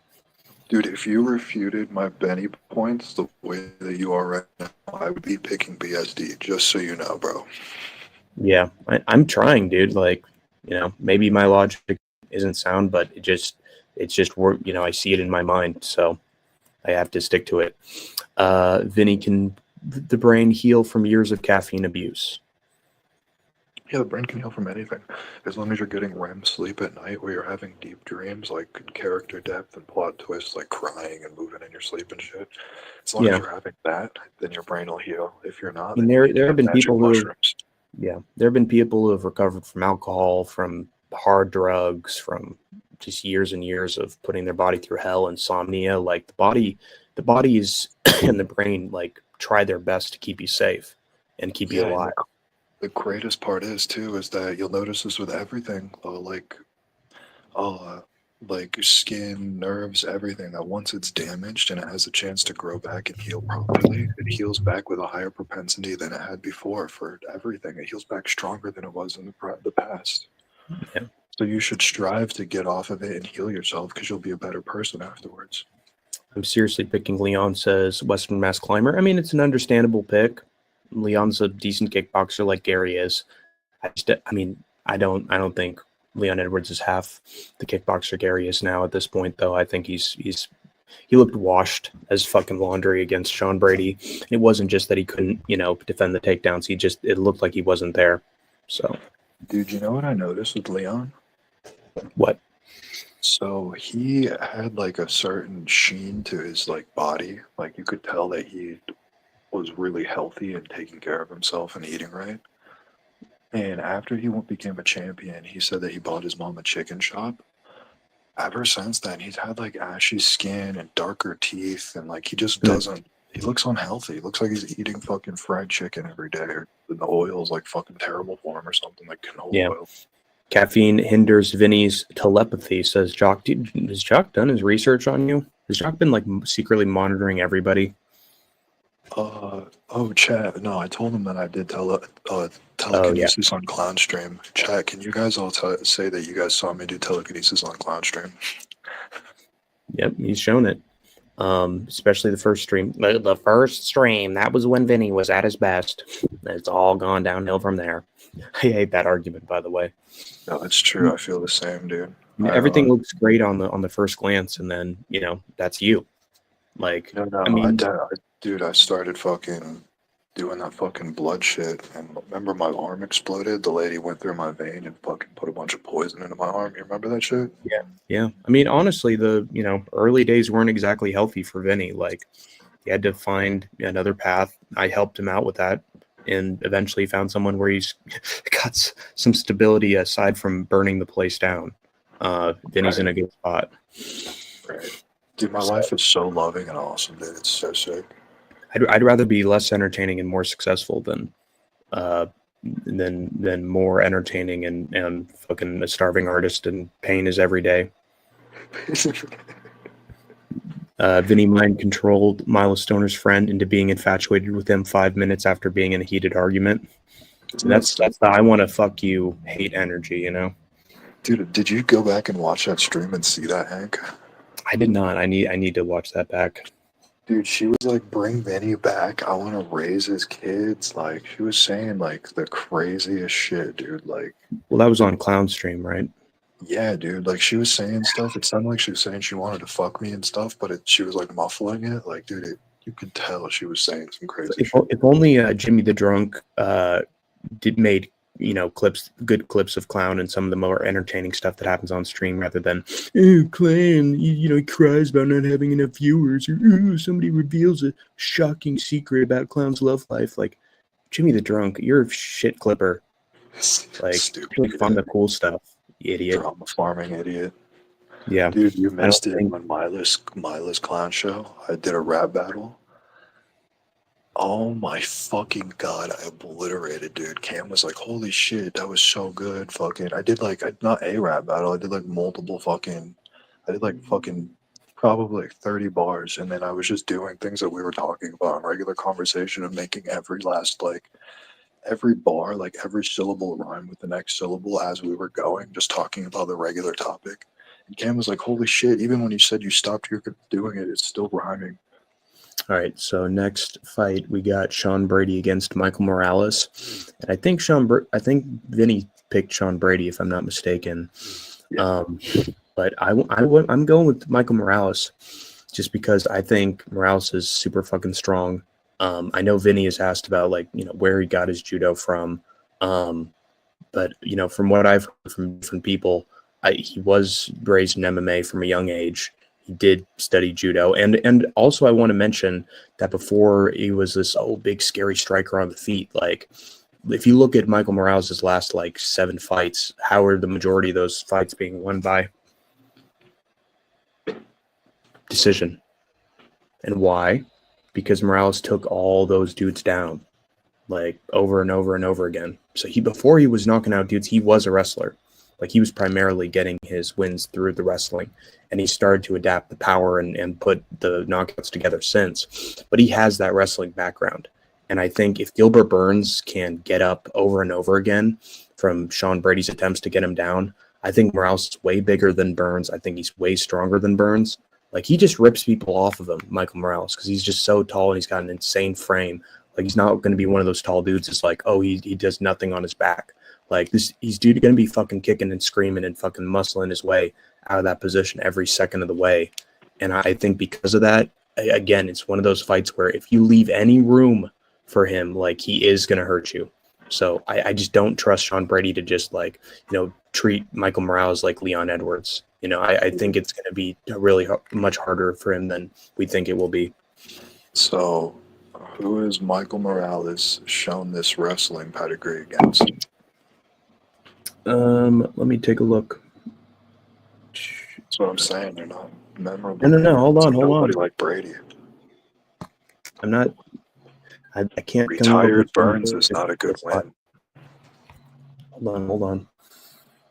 Dude, if you refuted my Benny points the way that you are right now, I would be picking BSD, just so you know, bro. Yeah, I'm trying, dude. Maybe my logic isn't sound, but it's just work. I see it in my mind, so I have to stick to it. Vinny, can the brain heal from years of caffeine abuse? Yeah, the brain can heal from anything. As long as you're getting REM sleep at night where you're having deep dreams, like character depth and plot twists, like crying and moving in your sleep and shit. As long as Yeah. you're having that, then your brain will heal. If you're I not, mean, then you need to there have have been magic people who, mushrooms. yeah, there have been people who have recovered from alcohol, from hard drugs, from just years and years of putting their body through hell, insomnia. Like the bodies and the brain like try their best to keep you safe and keep you Yeah, and alive. the greatest part is too is that you'll notice this with everything, uh, like skin, nerves, everything. That once it's damaged and it has a chance to grow back and heal properly, it heals back with a higher propensity than it had before for everything. It heals back stronger than it was in the past. Yeah. So you should strive to get off of it and heal yourself because you'll be a better person afterwards. I'm seriously picking Leon, says Western Mass Climber. I mean, it's an understandable pick. Leon's a decent kickboxer like Gary is. I mean, I don't think Leon Edwards is half the kickboxer Gary is now at this point, though. I think he looked washed as fucking laundry against Sean Brady. It wasn't just that he couldn't, defend the takedowns. It looked like he wasn't there. So Dude, you know what I noticed with Leon? what? So he had like a certain sheen to his like body. Like you could tell that he was really healthy and taking care of himself and eating right. And after he became a champion, he said that he bought his mom a chicken shop. Ever since then, he's had like ashy skin and darker teeth, and like he just doesn't. He looks unhealthy. He looks like he's eating fucking fried chicken every day, or the oil is like fucking terrible for him, or something like canola Yeah. oil. Caffeine hinders Vinny's telepathy, says Jock. Dude, has Jock done his research on you? Has Jock been like secretly monitoring everybody? Oh, chat. No, I told him that I did Oh, yeah. telekinesis on Clown Stream. Chat, can you guys all say that you guys saw me do telekinesis on Clown Stream? Yep, he's shown it. Especially the first stream. The first stream, that was when Vinny was at his best. It's all gone downhill from there. I hate that argument, by the way. No, it's true. I feel the same, dude. Everything looks great on the first glance, and then that's you. Like, No, I mean, dude, I started fucking doing that fucking blood shit, and remember my arm exploded? The lady went through my vein and fucking put a bunch of poison into my arm. You remember that shit? yeah. I mean, honestly, the early days weren't exactly healthy for Vinny. Like, he had to find another path. I helped him out with that, and eventually found someone where he's got some stability aside from burning the place down. Vinny's in a good spot. Right. Dude, my life is so loving and awesome, dude. It's so sick. I'd rather be less entertaining and more successful than more entertaining and fucking a starving artist and pain is every day. Vinny mind controlled Milo Stoner's friend into being infatuated with him 5 minutes after being in a heated argument. That's the I want to fuck you hate energy, Dude, did you go back and watch that stream and see that, Hank? I did not. I need to watch that back. Dude, she was like, bring Vinny back. I want to raise his kids. Like, she was saying like the craziest shit, dude. Like, well, that was on Clown Stream, right? Yeah, dude. Like, she was saying stuff. It sounded like she was saying she wanted to fuck me and stuff, but she was like muffling it. Like, dude, you could tell she was saying some crazy shit. If only Jimmy the Drunk made good clips of Clown and some of the more entertaining stuff that happens on stream, rather than Clown, he cries about not having enough viewers, or somebody reveals a shocking secret about Clown's love life. Like, Jimmy the Drunk, you're a shit clipper. Like, Stupid. Find the cool stuff, you idiot. Drama farming idiot. Yeah, dude, you missed it on Mila's Clown Show. I did a rap battle. Oh my fucking god, I obliterated, dude. Cam was like, holy shit, that was so good. Fucking, I did like, not a rap battle, I did like multiple fucking, probably like 30 bars. And then I was just doing things that we were talking about in regular conversation and making every last, like, every bar, like every syllable rhyme with the next syllable as we were going, just talking about the regular topic. And Cam was like, holy shit, even when you said you stopped doing it, it's still rhyming. All right, so next fight we got Sean Brady against Michael Morales, and I think Vinny picked Sean Brady if I'm not mistaken. Yeah. But I'm going with Michael Morales just because I think Morales is super fucking strong. I know Vinny has asked about where he got his judo from. But from what I've heard from different people, he was raised in MMA from a young age. He did study judo, and also I want to mention that before he was this big scary striker on the feet. Like, if you look at Michael Morales' last 7 fights, how are the majority of those fights being won by decision? And why? Because Morales took all those dudes down over and over and over again. So before he was knocking out dudes, he was a wrestler. He was primarily getting his wins through the wrestling, and he started to adapt the power and put the knockouts together since. But he has that wrestling background. And I think if Gilbert Burns can get up over and over again from Sean Brady's attempts to get him down, I think Morales is way bigger than Burns. I think he's way stronger than Burns. He just rips people off of him, Michael Morales, because he's just so tall and he's got an insane frame. He's not going to be one of those tall dudes that's he does nothing on his back. He's going to be fucking kicking and screaming and fucking muscling his way out of that position every second of the way. And I think because of that, again, it's one of those fights where if you leave any room for him, he is going to hurt you. So I just don't trust Sean Brady to just treat Michael Morales like Leon Edwards. I think it's going to be really much harder for him than we think it will be. So who has Michael Morales shown this wrestling pedigree against? Let me take a look. That's what I'm saying. They're not memorable. No. Hold on. Nobody like Brady. I'm not. I can't. Retired Burns is not a good win. Hold on.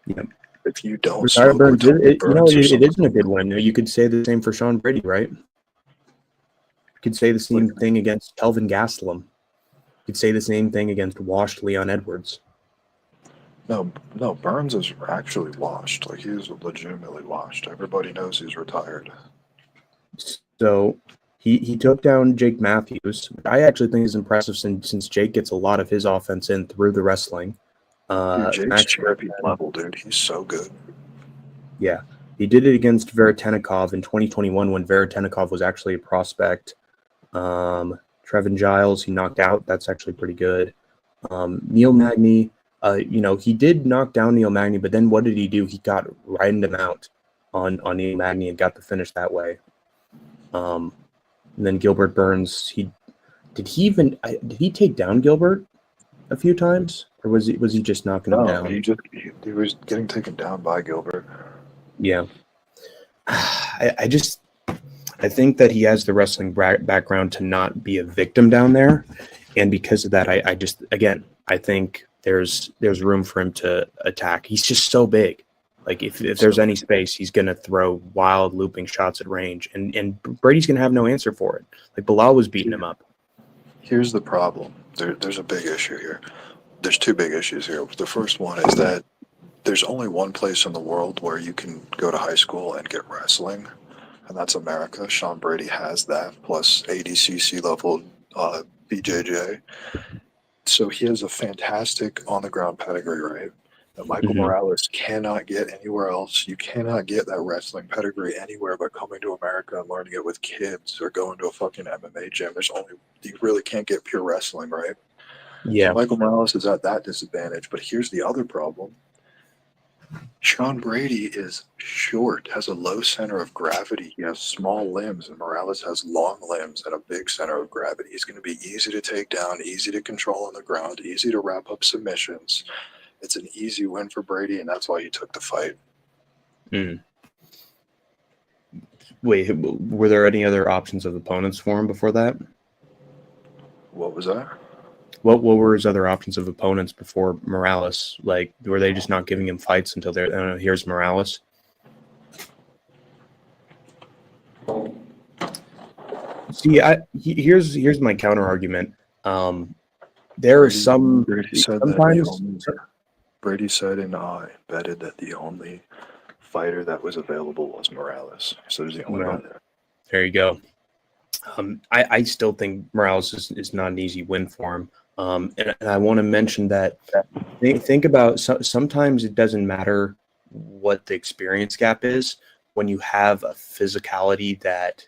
Yep. If you don't retired Burns, it isn't a good win. You could say the same for Sean Brady, right? You could say the same thing against Kelvin Gastelum. You could say the same thing against washed Leon Edwards. No, Burns is actually washed. He's legitimately washed. Everybody knows he's retired. So he took down Jake Matthews. I actually think is impressive since Jake gets a lot of his offense in through the wrestling. Jake's champion level, dude. He's so good. Yeah. He did it against Veretennikov in 2021 when Veretennikov was actually a prospect. Trevin Giles, he knocked out. That's actually pretty good. Neil Magny, he did knock down Neil Magny, but then what did he do? He got riding him out on Neil Magny and got the finish that way. And then Gilbert Burns, did he take down Gilbert a few times, or was he just knocking him down? He was getting taken down by Gilbert. Yeah, I think that he has the wrestling background to not be a victim down there, and because of that, I think there's room for him to attack. He's just so big. If there's any space, he's gonna throw wild looping shots at range, and Brady's gonna have no answer for it. Bilal was beating him up. Here's the problem. There's a big issue here. There's 2 big issues here. The first one is that there's only one place in the world where you can go to high school and get wrestling, and that's America. Sean Brady has that, plus ADCC level BJJ. So he has a fantastic on-the-ground pedigree, right? That Michael Morales cannot get anywhere else. You cannot get that wrestling pedigree anywhere but coming to America and learning it with kids or going to a fucking MMA gym. You really can't get pure wrestling, right? Yeah. So Michael Morales is at that disadvantage. But here's the other problem. Sean Brady is short, has a low center of gravity. He has small limbs, and Morales has long limbs and a big center of gravity. He's going to be easy to take down, easy to control on the ground, easy to wrap up submissions. It's an easy win for Brady, and that's why he took the fight. Wait, were there any other options of opponents for him before that? What was that? What were his other options of opponents before Morales? Were they just not giving him fights until here's Morales? See, here's my counter argument. There are some Brady said sometimes. Brady said and I betted that the only fighter that was available was Morales. So there's the only one there. There you go. I still think Morales is not an easy win for him. And I want to mention that think about sometimes it doesn't matter what the experience gap is when you have a physicality that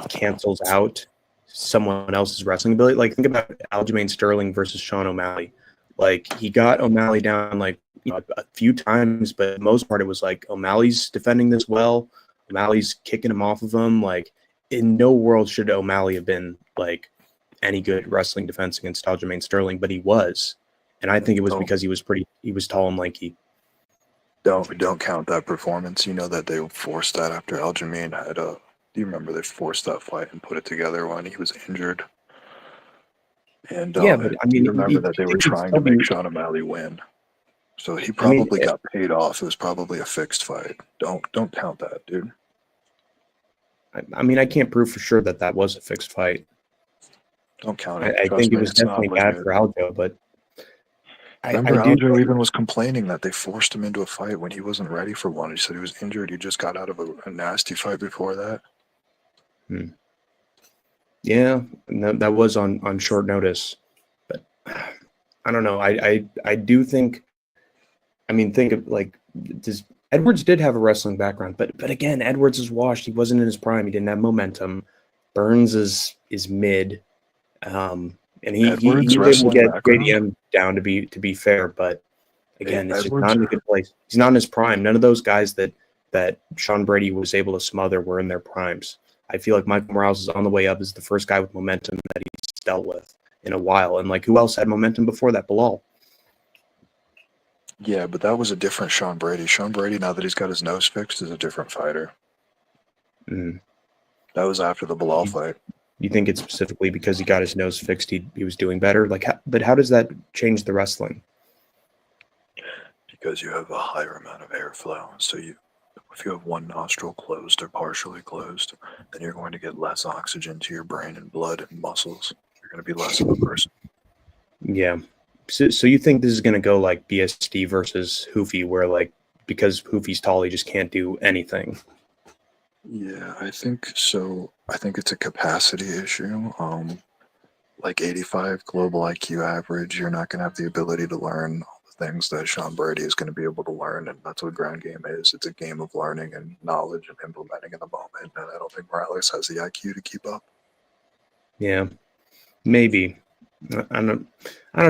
cancels out someone else's wrestling ability. Think about Aljamain Sterling versus Sean O'Malley. Like he got O'Malley down like a few times, but for the most part it was like O'Malley's defending this well. O'Malley's kicking him off of him. Like in no world should O'Malley have been like any good wrestling defense against Aljamain Sterling, but he was. And I think it was because he was tall and lanky. Don't count that performance. You know that they forced that after Aljamain had a. Do you remember they forced that fight and put it together when he was injured? And Yeah, but I mean, you remember that they were trying to make Sean O'Malley win. So he probably got paid off. It was probably a fixed fight. Don't count that, dude. I mean, I can't prove for sure that was a fixed fight. Don't count it. I think it was definitely bad for Aljo, but remember Aljo even was complaining that they forced him into a fight when he wasn't ready for one. He said he was injured. He just got out of a nasty fight before that. Yeah, that was on short notice, but I don't know. I do think. I mean, think of like Edwards did have a wrestling background, but again, Edwards is washed. He wasn't in his prime. He didn't have momentum. Burns is mid, and he was able to get JDM down to be fair, but again, it's just not in a good place. He's not in his prime. None of those guys that Sean Brady was able to smother were in their primes. I feel like Michael Morales is on the way up as the first guy with momentum that he's dealt with in a while. And like, who else had momentum before that? Bilal. Yeah, but that was a different Sean Brady. Sean Brady, now that he's got his nose fixed, is a different fighter. That was after the Bilal fight. You think it's specifically because he got his nose fixed, he was doing better? Like, but how does that change the wrestling? Because you have a higher amount of airflow. So if you have one nostril closed or partially closed, then you're going to get less oxygen to your brain and blood and muscles. You're going to be less of a person. Yeah. So you think this is going to go like BSD versus Hoofy, where like because Hoofy's tall, he just can't do anything? Yeah, I think so. I think it's a capacity issue. Like 85 global IQ average, you're not going to have the ability to learn all the things that Sean Brady is going to be able to learn, and that's what ground game is. It's a game of learning and knowledge and implementing in the moment, and I don't think Morales has the IQ to keep up. Yeah, maybe. I don't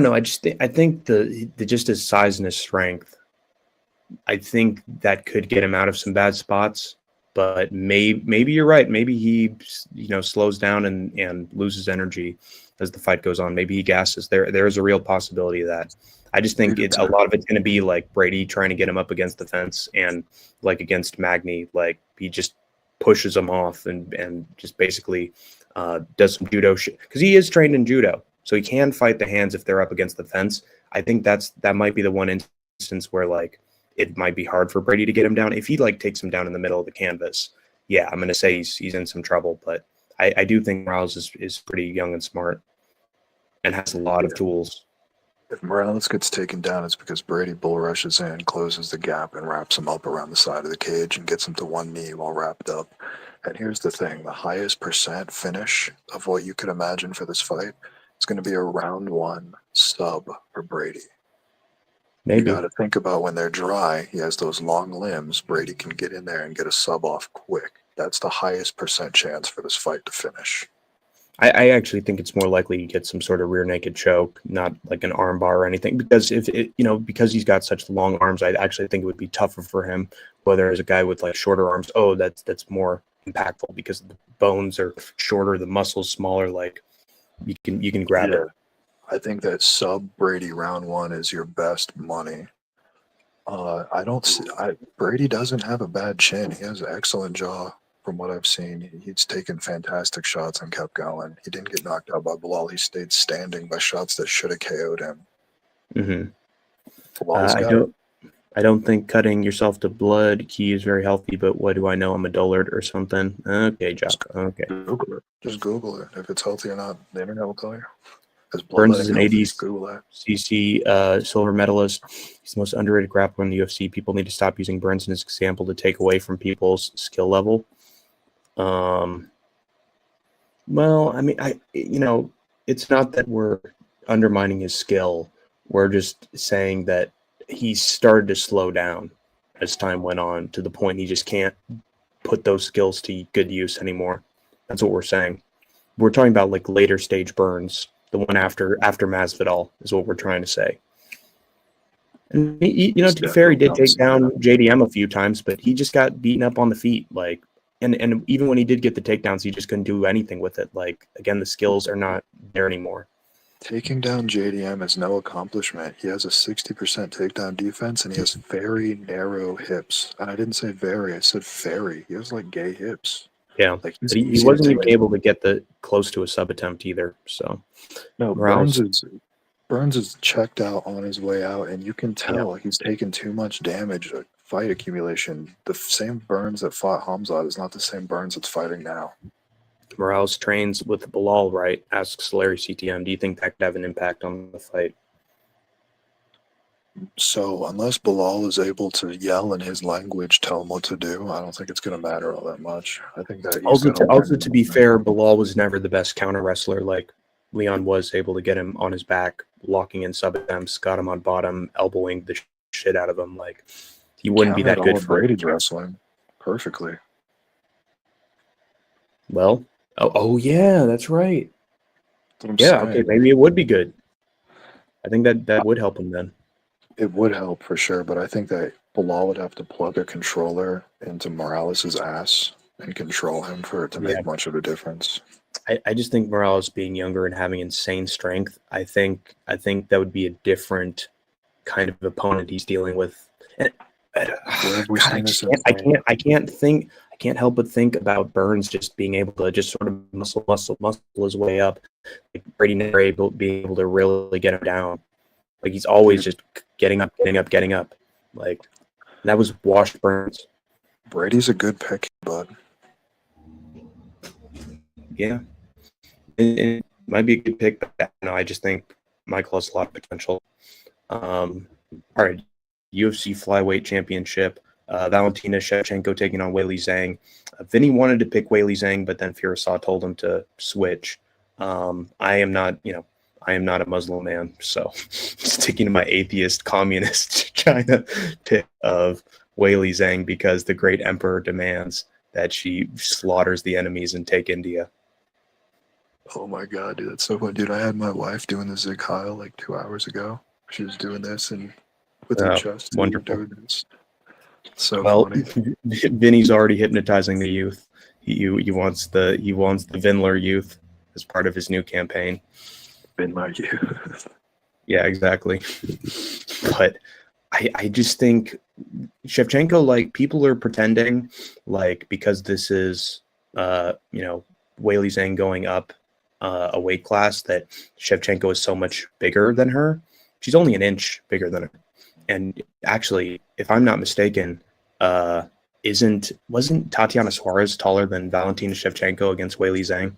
know. I think the just his size and his strength, I think that could get him out of some bad spots. But maybe you're right. Maybe he slows down and loses energy as the fight goes on. Maybe he gasses. There is a real possibility of that. I just think a lot of it's going to be like Brady trying to get him up against the fence, and like against Magny, like he just pushes him off and just basically does some judo shit, because he is trained in judo, so he can fight the hands if they're up against the fence. I think that might be the one instance where like it might be hard for Brady to get him down. If he like takes him down in the middle of the canvas, yeah, I'm going to say he's in some trouble. But I do think Morales is pretty young and smart and has a lot of tools. If Morales gets taken down, it's because Brady bull rushes in, closes the gap, and wraps him up around the side of the cage and gets him to one knee while wrapped up. And here's the thing, the highest percent finish of what you could imagine for this fight is going to be a round one sub for Brady. Maybe. You got to think about when they're dry, he has those long limbs. Brady can get in there and get a sub off quick. That's the highest percent chance for this fight to finish. I actually think it's more likely you get some sort of rear naked choke, not like an arm bar or anything, because because he's got such long arms, I actually think it would be tougher for him. Whether as a guy with like shorter arms, that's more impactful because the bones are shorter, the muscles smaller. Like you can grab it. I think that sub Brady round one is your best money. Brady doesn't have a bad chin. He has an excellent jaw. From what I've seen, he's taken fantastic shots and kept going. He didn't get knocked out by Bilal. He stayed standing by shots that should have KO'd him. Mm-hmm. I don't think cutting yourself to blood key is very healthy, but what do I know? I'm a dullard or something. Okay, Jock. Okay. Just Google it. If it's healthy or not, the internet will tell you. Burns is an 80 cc silver medalist. He's the most underrated grappler in the UFC. People need to stop using Burns as an example to take away from people's skill level. Well, I mean, it's not that we're undermining his skill. We're just saying that he started to slow down as time went on to the point he just can't put those skills to good use anymore. That's what we're saying. We're talking about like later stage Burns, the one after Masvidal is what we're trying to say. And He's to be fair, he definitely did on the take same down level. JDM a few times, but he just got beaten up on the feet. Like, and even when he did get the takedowns, he just couldn't do anything with it. Like, again, the skills are not there anymore. Taking down JDM is no accomplishment. He has a 60% takedown defense, and he has very narrow hips. And I didn't say very, I said very. He has like gay hips. Yeah, Like he's but he easy to wasn't take even able down. to get the close to a sub attempt either. So No, Morales, Burns is checked out on his way out, and you can yeah, tell he's taken too much damage. Fight accumulation. The same Burns that fought Hamzat is not the same Burns that's fighting now. Morales trains with Bilal, right? Asks Larry CTM, do you think that could have an impact on the fight? So unless Bilal is able to yell in his language, tell him what to do, I don't think it's going to matter all that much. I think that he's Also, going to learn. also to be fair, Bilal was never the best counter wrestler. Like Leon was able to get him on his back, locking in sub attempts, got him on bottom, elbowing the shit out of him. Like he wouldn't be Countered that all good of for. Brady's wrestling perfectly. Well, oh yeah, that's right. That's what I'm Yeah, okay, saying. maybe it would be good. I think that would help him then. It would help for sure, but I think that Bilal would have to plug a controller into Morales' ass and control him for it to Yeah, make much of a difference. I just think Morales being younger and having insane strength, I think that would be a different kind of opponent he's dealing with. And, Where have we God, seen this insane? I can't help but think about Burns just being able to just sort of muscle his way up. Like Brady never being able to really get him down. Like he's always Dude, just getting up. Like that was washed Burns. Brady's a good pick, bud. Yeah, it might be a good pick, but no, I just think Michael has a lot of potential. All right, UFC flyweight championship. Valentina Shevchenko taking on Weili Zhang. Vinny wanted to pick Weili Zhang, but then Firasaw told him to switch. I am not a Muslim man, so sticking to my atheist communist China pick of Weili Zhang because the great emperor demands that she slaughters the enemies and take India. Oh my god, dude, that's so fun. Dude, I had my wife doing the Zig Heil like 2 hours ago. She was doing this and with her chest, we were Wonderful. doing this. So Well, funny. Vinny's already hypnotizing the youth. He wants the Vinler youth as part of his new campaign. Been my youth. Yeah, exactly. But I just think Shevchenko, like people are pretending like because this is Weili Zhang going up a weight class that Shevchenko is so much bigger than her. She's only an inch bigger than her. And actually, if I'm not mistaken, wasn't Tatiana Suarez taller than Valentina Shevchenko against Weili Zhang?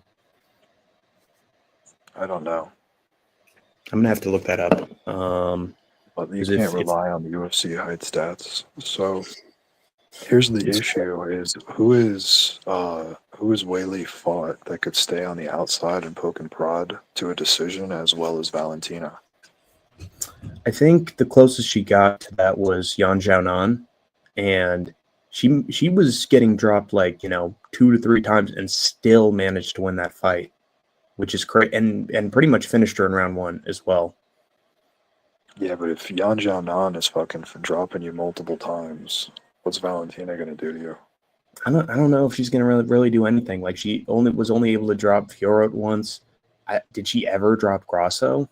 I don't know. I'm gonna have to look that up. But you 'Cause can't rely on the UFC height stats. So here's the issue: is who is Weili fought that could stay on the outside and poke and prod to a decision as well as Valentina? I think the closest she got to that was Yan Xiaonan, and she was getting dropped like 2 to 3 times and still managed to win that fight, which is great, and pretty much finished her in round 1 as well. Yeah, but if Yan Xiaonan is fucking dropping you multiple times, what's Valentina gonna do to you? I don't know if she's gonna really do anything. Like she was only able to drop Fiora once. Did she ever drop Grasso?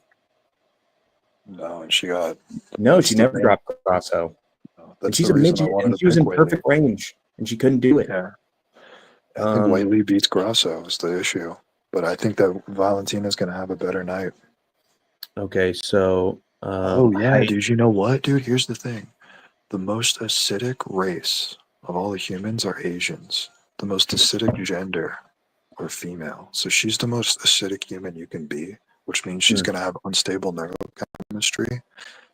No, and she got. No, she never dropped Grasso. And That's she's the a reason I midget, wanted and to she was pick in Weili. perfect range, and she couldn't do it. Yeah, I think Weili beats Grasso is the issue, but I think that Valentina's gonna have a better night. Okay, so Oh yeah, dude. You know what, dude? Here's the thing: the most acidic race of all the humans are Asians. The most acidic gender are female. So she's the most acidic human you can be, which means she's gonna have unstable neurochemistry.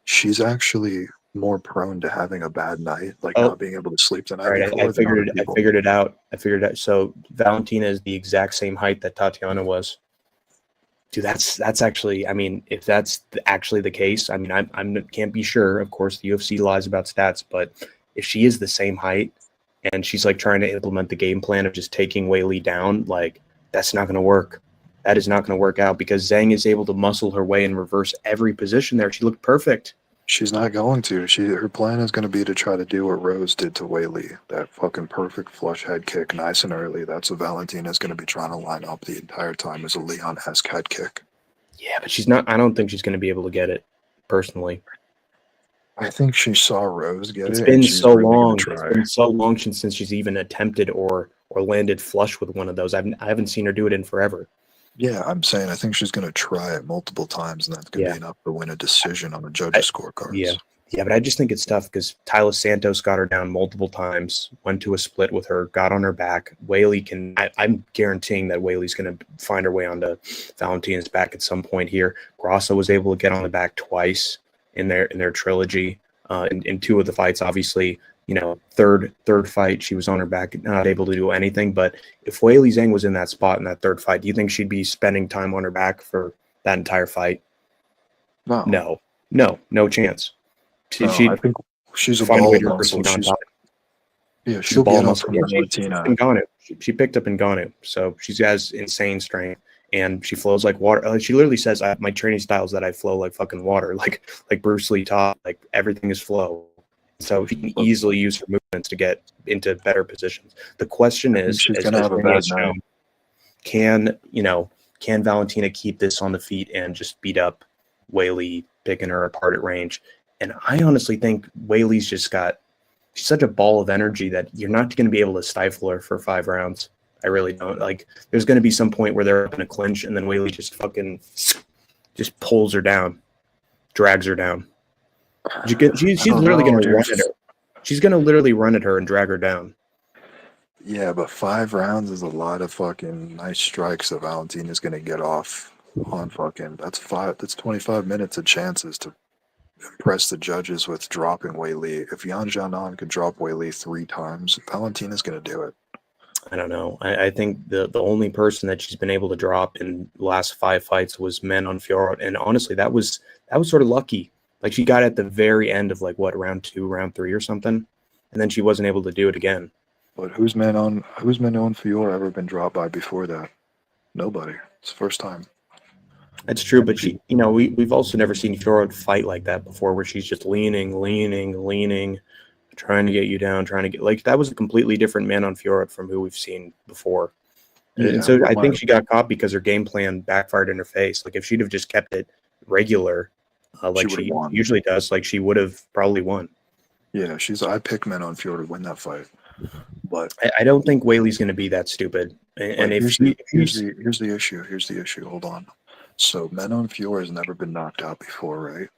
She's actually more prone to having a bad night, like not being able to sleep the night all right, before than other I people. figured it out. So Valentina is the exact same height that Tatiana was. Dude, that's actually. I mean, if that's actually the case, I mean, I can't be sure. Of course, the UFC lies about stats, but if she is the same height and she's like trying to implement the game plan of just taking Weili down, like that's not going to work. That is not going to work out because Zhang is able to muscle her way and reverse every position there. She looked perfect. She's not going to. Her plan is going to be to try to do what Rose did to Whaley. That fucking perfect flush head kick, nice and early. That's what Valentina's going to be trying to line up the entire time, is a Leon-esque head kick. Yeah, but she's not. I don't think she's going to be able to get it. Personally, I think she saw Rose get it's it, been and she's so really going long. to It's try. been so long since she's even attempted or landed flush with one of those. I haven't seen her do it in forever. Yeah, I'm saying I think she's going to try it multiple times, and that's going to Yeah. be enough to win a decision on the judges' scorecards. Yeah, but I just think it's tough because Tyler Santos got her down multiple times, went to a split with her, got on her back. Whaley can. I'm guaranteeing that Whaley's going to find her way onto Valentina's back at some point here. Grasso was able to get on the back twice in their trilogy. In two of the fights, obviously, third fight she was on her back, not able to do anything. But if Whaley Zhang was in that spot in that third fight, do you think she'd be spending time on her back for that entire fight? No, No chance. I She'd think she's a find a ball way of to muscle. on top. She'll Ball get up muscle. from Yeah, Valentina. she picked up Ngannou, so she has insane strength, and she flows like water. She literally says, "My training style is that I flow like fucking water, like Bruce Lee taught. Like everything is flow." So she can easily use her movements to get into better positions. The question is, she's as gonna have a Vinny bad has night. shown, can Valentina keep this on the feet and just beat up Whaley, picking her apart at range? And I honestly think Whaley's just she's such a ball of energy that you're not going to be able to stifle her for 5 rounds. I really don't. Like, there's going to be some point where they're up in a clinch, and then Whaley just fucking just pulls her down, drags her down. She's literally going to run at her. She's going to literally run at her and drag her down. Yeah, but 5 rounds is a lot of fucking nice strikes that Valentina's going to get off on fucking. That's 25 minutes of chances to impress the judges with dropping Whaley. If Yan Xiaonan could drop Whaley 3 times, Valentina's going to do it. I don't know. I think the only person that she's been able to drop in the last 5 fights was Manon Fiorot, and honestly, that was sort of lucky. Like, she got at the very end of round 2, round 3 or something, and then she wasn't able to do it again. But who's Manon Fiorot ever been dropped by before that? Nobody. It's the first time. That's true, but we've also never seen Fiorot fight like that before, where she's just leaning, trying to get you down, trying to get that was a completely different Manon Fiorot from who we've seen before. And so I think she got caught because her game plan backfired in her face. Like, if she'd have just kept it regular, like she usually does, like, she would have probably won. Yeah, I picked Manon Fiorot to win that fight. But I don't think Whaley's going to be that stupid. And here's the issue. Here's the issue. Hold on. So Manon Fiorot has never been knocked out before, right?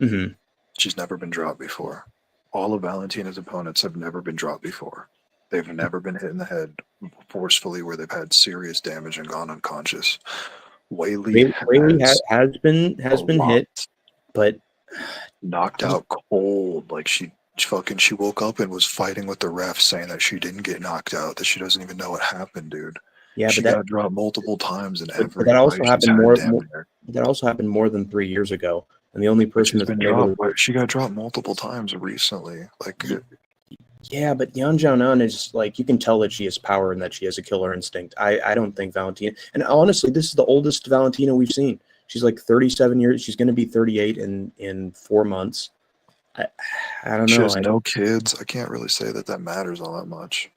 Mm-hmm. She's never been dropped before. All of Valentina's opponents have never been dropped before. They've never been hit in the head forcefully where they've had serious damage and gone unconscious. Whaley has been hit, but knocked out cold. Like, she woke up and was fighting with the ref, saying that she didn't get knocked out, that she doesn't even know what happened, dude. Yeah, she got dropped multiple times in every. But that also happened more than 3 years ago. And the only person that's been able to, she got dropped multiple times recently. Yeah, but Yan Xiaonan is you can tell that she has power and that she has a killer instinct. I don't think Valentina, and honestly, this is the oldest Valentina we've seen. She's 37 years. She's going to be 38 in 4 months. I don't know. She has no kids. I can't really say that matters all that much.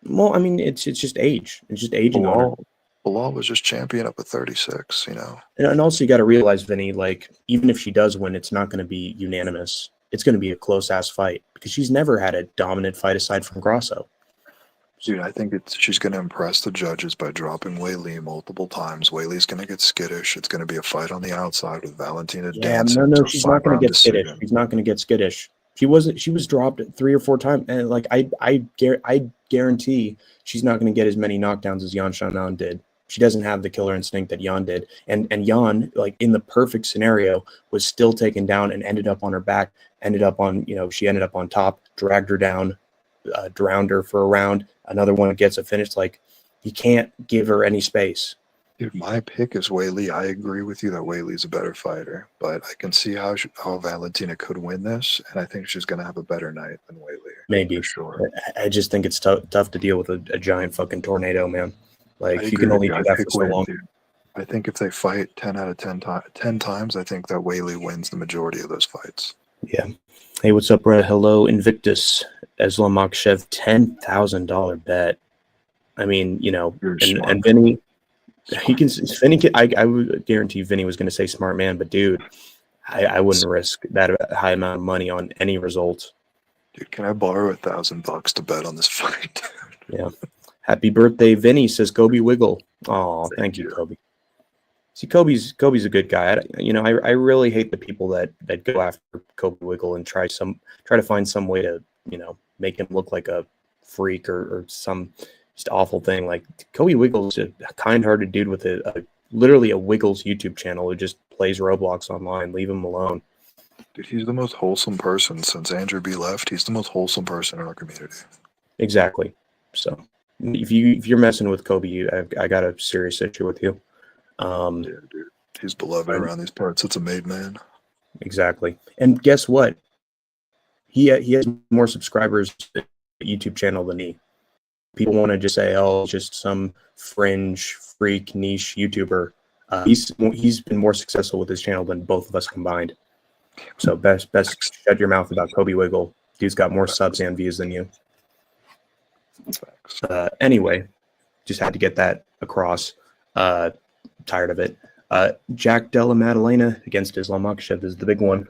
Well, I mean, it's just age. It's just aging on her. Bilal was just champion up at 36, And also, you got to realize, Vinny, even if she does win, it's not going to be unanimous. It's going to be a close-ass fight because she's never had a dominant fight aside from Grasso. Dude, I think she's going to impress the judges by dropping Whaley multiple times. Whaley's going to get skittish. It's going to be a fight on the outside with Valentina dancing. No, she's not going to get skittish. She's not going to get skittish. She was dropped 3 or 4 times, and I guarantee she's not going to get as many knockdowns as Yan Xiaonan did. She doesn't have the killer instinct that Yan did, and Yan, in the perfect scenario, was still taken down and ended up on her back. She ended up on top, dragged her down, drowned her for a round. Another one gets a finish. You can't give her any space. Dude, my pick is Whaley. I agree with you that Whaley's a better fighter, but I can see how Valentina could win this, and I think she's going to have a better night than Whaley. Maybe. For sure. I just think it's tough to deal with a giant fucking tornado, man. You can only do that for so long. Dude. I think if they fight 10 out of 10 times, I think that Whaley wins the majority of those fights. Yeah. Hey, what's up, Brett? Hello, Invictus. Islam Makhachev, $10,000 bet. I mean, You're and smart. Vinny, I would guarantee Vinny was going to say smart man, but dude, I wouldn't risk that high amount of money on any result. Dude, can I borrow $1,000 to bet on this fight? Yeah. Happy birthday, Vinny, says Kobe Wiggle. Oh, thank you, you. Kobe. See, Kobe's a good guy. I really hate the people that go after Kobe Wiggle and try to find some way to, make him look like a freak or some just awful thing. Like Kobe Wiggle's a kind-hearted dude with literally a Wiggles YouTube channel who just plays Roblox online. Leave him alone. Dude, he's the most wholesome person since Andrew B left. He's the most wholesome person in our community. Exactly. So if you're messing with Kobe, I got a serious issue with you. Yeah, dude. He's beloved around these parts. It's a made man. Exactly. And guess what? He has more subscribers to the YouTube channel than me. People want to just say, "Oh, just some fringe freak niche YouTuber." He's been more successful with his channel than both of us combined. So best shut your mouth about Kobe Wiggle. Dude's got more subs and views than you. Anyway, just had to get that across. Tired of it. Jack Della Maddalena against Islam Makhachev is the big one.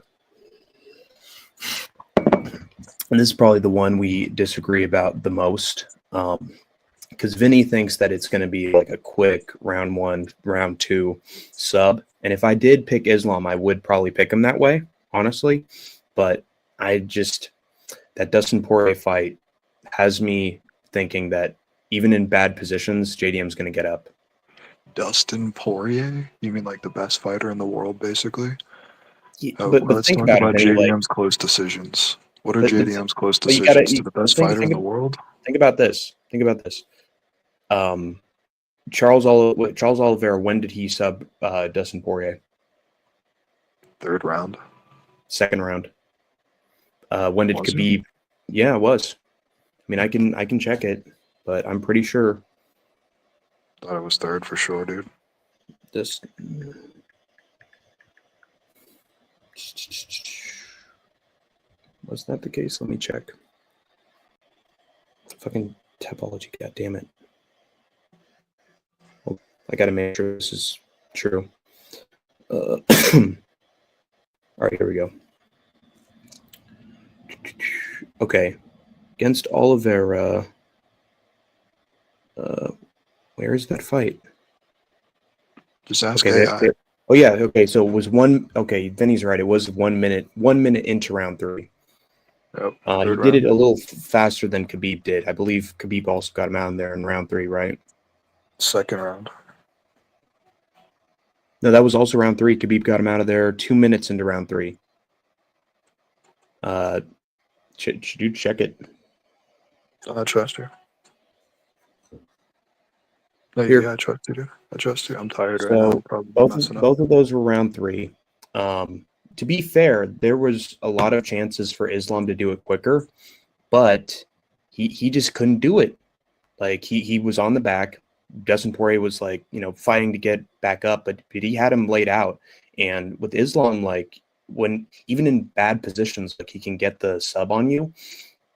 And this is probably the one we disagree about the most. Because Vinny thinks that it's going to be like a quick round 1, round 2 sub. And if I did pick Islam, I would probably pick him that way, honestly. But that Dustin Poirier fight has me thinking that even in bad positions, JDM's going to get up. Dustin Poirier? You mean like the best fighter in the world, basically? Yeah, but let's think talk about about it, JDM's close decisions. What are JDM's close but decisions to the best fighter in the world? Think about this. Charles Oliveira, when did he sub Dustin Poirier? 3rd round. 2nd round. When did Was Khabib? it? Yeah, it was. I mean, I can check it, but I'm pretty sure. Thought it was 3rd for sure, dude. This. Was that the case? Let me check. Fucking topology, god damn it. Well, I gotta make sure this is true. All right, here we go. Okay, against Oliveira. Where is that fight? Just ask okay, AI. Oh yeah, okay. So it was one. Okay, Vinny's right. It was 1 minute. 1 minute into round 3. Yep, he did it a little faster than Khabib did. I believe Khabib also got him out in there in round 3, right? 2nd round. No, that was also round 3. Khabib got him out of there 2 minutes into round 3. Should you check it? I trust you. No, Here. yeah, I trust you, dude. I trust you. I'm tired right So now. Probably both of those were round 3. To be fair, there was a lot of chances for Islam to do it quicker, but he just couldn't do it. Like he was on the back. Dustin Poirier was like, fighting to get back up, but he had him laid out. And with Islam, like when even in bad positions, like he can get the sub on you.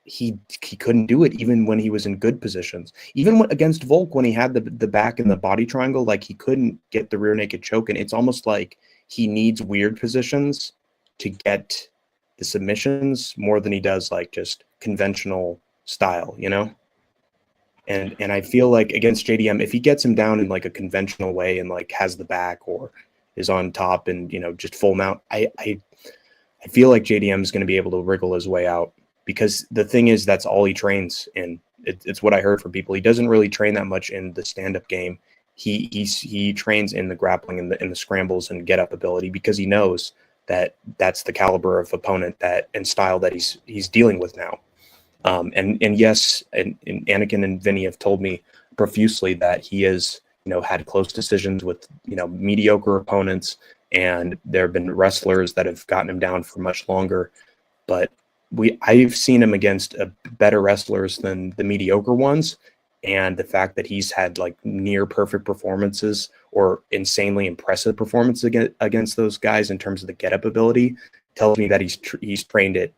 He couldn't do it even when he was in good positions. Even against Volk, when he had the back and the body triangle, like he couldn't get the rear naked choke. And it's almost like he needs weird positions to get the submissions more than he does like just conventional style, And I feel like against JDM, if he gets him down in like a conventional way and like has the back or is on top and just full mount, I feel like JDM is going to be able to wriggle his way out. Because the thing is, that's all he trains in. It's what I heard from people. He doesn't really train that much in the stand-up game. He trains in the grappling and the scrambles and get-up ability because he knows that that's the caliber of opponent and style that he's dealing with now. And yes, and Anakin and Vinny have told me profusely that he has had close decisions with mediocre opponents, and there have been wrestlers that have gotten him down for much longer, but I've seen him against better wrestlers than the mediocre ones, and the fact that he's had like near perfect performances or insanely impressive performances against those guys in terms of the get up ability tells me that he's trained it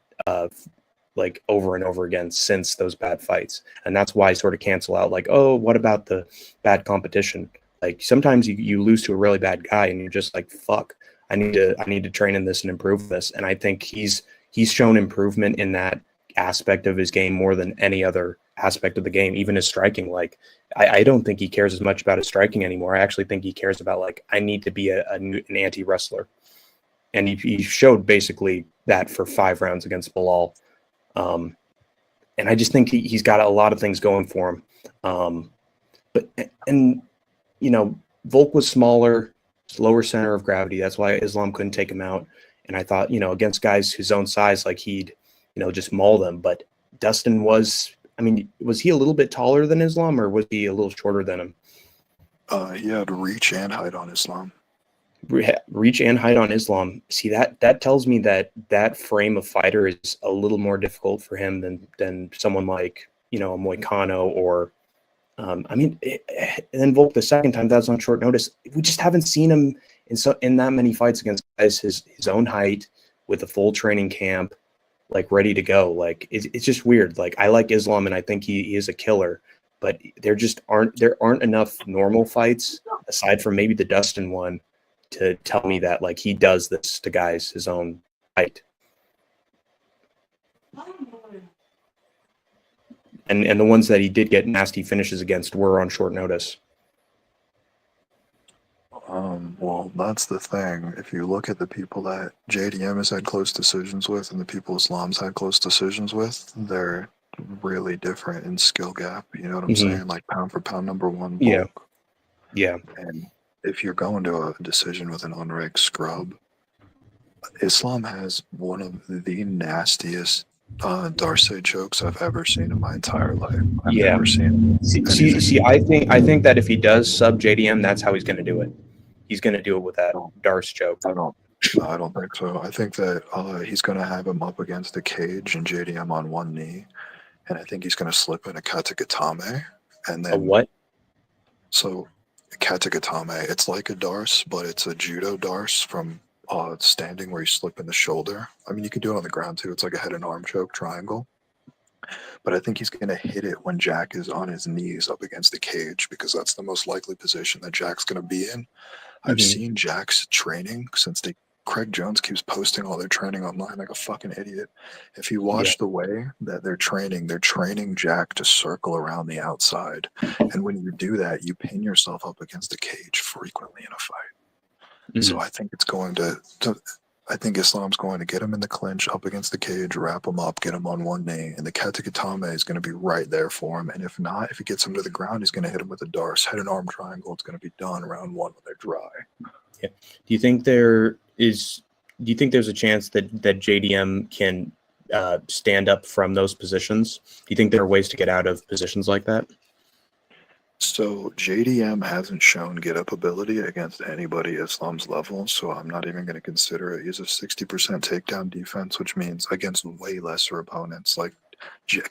like over and over again since those bad fights. And that's why I sort of cancel out like, oh, what about the bad competition? Like sometimes you lose to a really bad guy and you're just like, fuck, I need to train in this and improve this. And I think he's shown improvement in that aspect of his game more than any other aspect of the game, even his striking. Like I don't think he cares as much about his striking anymore. I actually think he cares about like, I need to be an anti-wrestler. And he showed basically that for 5 rounds against Bilal. And I just think he's got a lot of things going for him. And you know, Volk was smaller, lower center of gravity. That's why Islam couldn't take him out. And I thought, you know, against guys his own size, like he'd, you know, just maul them. But Dustin was, I mean, was he a little bit taller than Islam or was he a little shorter than him? He had reach and height on Islam. Reach and height on Islam. See, that tells me that frame of fighter is a little more difficult for him than someone like, you know, a Moicano or and then Volk the second time, that was on short notice. We just haven't seen him in that many fights against guys his own height with a full training camp, like ready to go. Like it's just weird. Like I like Islam and I think he is a killer, but there aren't enough normal fights aside from maybe the Dustin one to tell me that like he does this to guys his own height. And the ones that he did get nasty finishes against were on short notice. Well, that's the thing. If you look at the people that JDM has had close decisions with and the people Islam's had close decisions with, they're really different in skill gap. You know what I'm saying? Like pound for pound, number one. Bulk. Yeah. And if you're going to a decision with an unranked scrub, Islam has one of the nastiest Darce chokes I've ever seen in my entire life. I've never seen. See, I think that if he does sub JDM, that's how he's going to do it. He's going to do it with that Darce choke. I don't think so. I think that he's going to have him up against the cage and JDM on one knee, and I think he's going to slip in a katagatame. And then a what? So katagatame, it's like a Darce, but it's a judo Darce from standing where you slip in the shoulder. I mean, you can do it on the ground too. It's like a head and arm choke triangle. But I think he's going to hit it when Jack is on his knees up against the cage because that's the most likely position that Jack's going to be in. I've seen Jack's training since Craig Jones keeps posting all their training online like a fucking idiot. If you watch the way that they're training Jack to circle around the outside. And when you do that, you pin yourself up against the cage frequently in a fight. So I think it's going I think Islam's going to get him in the clinch up against the cage, wrap him up, get him on one knee, and the katagatame is going to be right there for him. And if not, if he gets him to the ground, he's going to hit him with a Darce, head and arm triangle. It's going to be done round one when they're dry. Yeah. Do you think there's a chance that JDM can stand up from those positions? Do you think there are ways to get out of positions like that? So JDM hasn't shown get-up ability against anybody Islam's level, so I'm not even going to consider it. He's a 60% takedown defense, which means against way lesser opponents. Like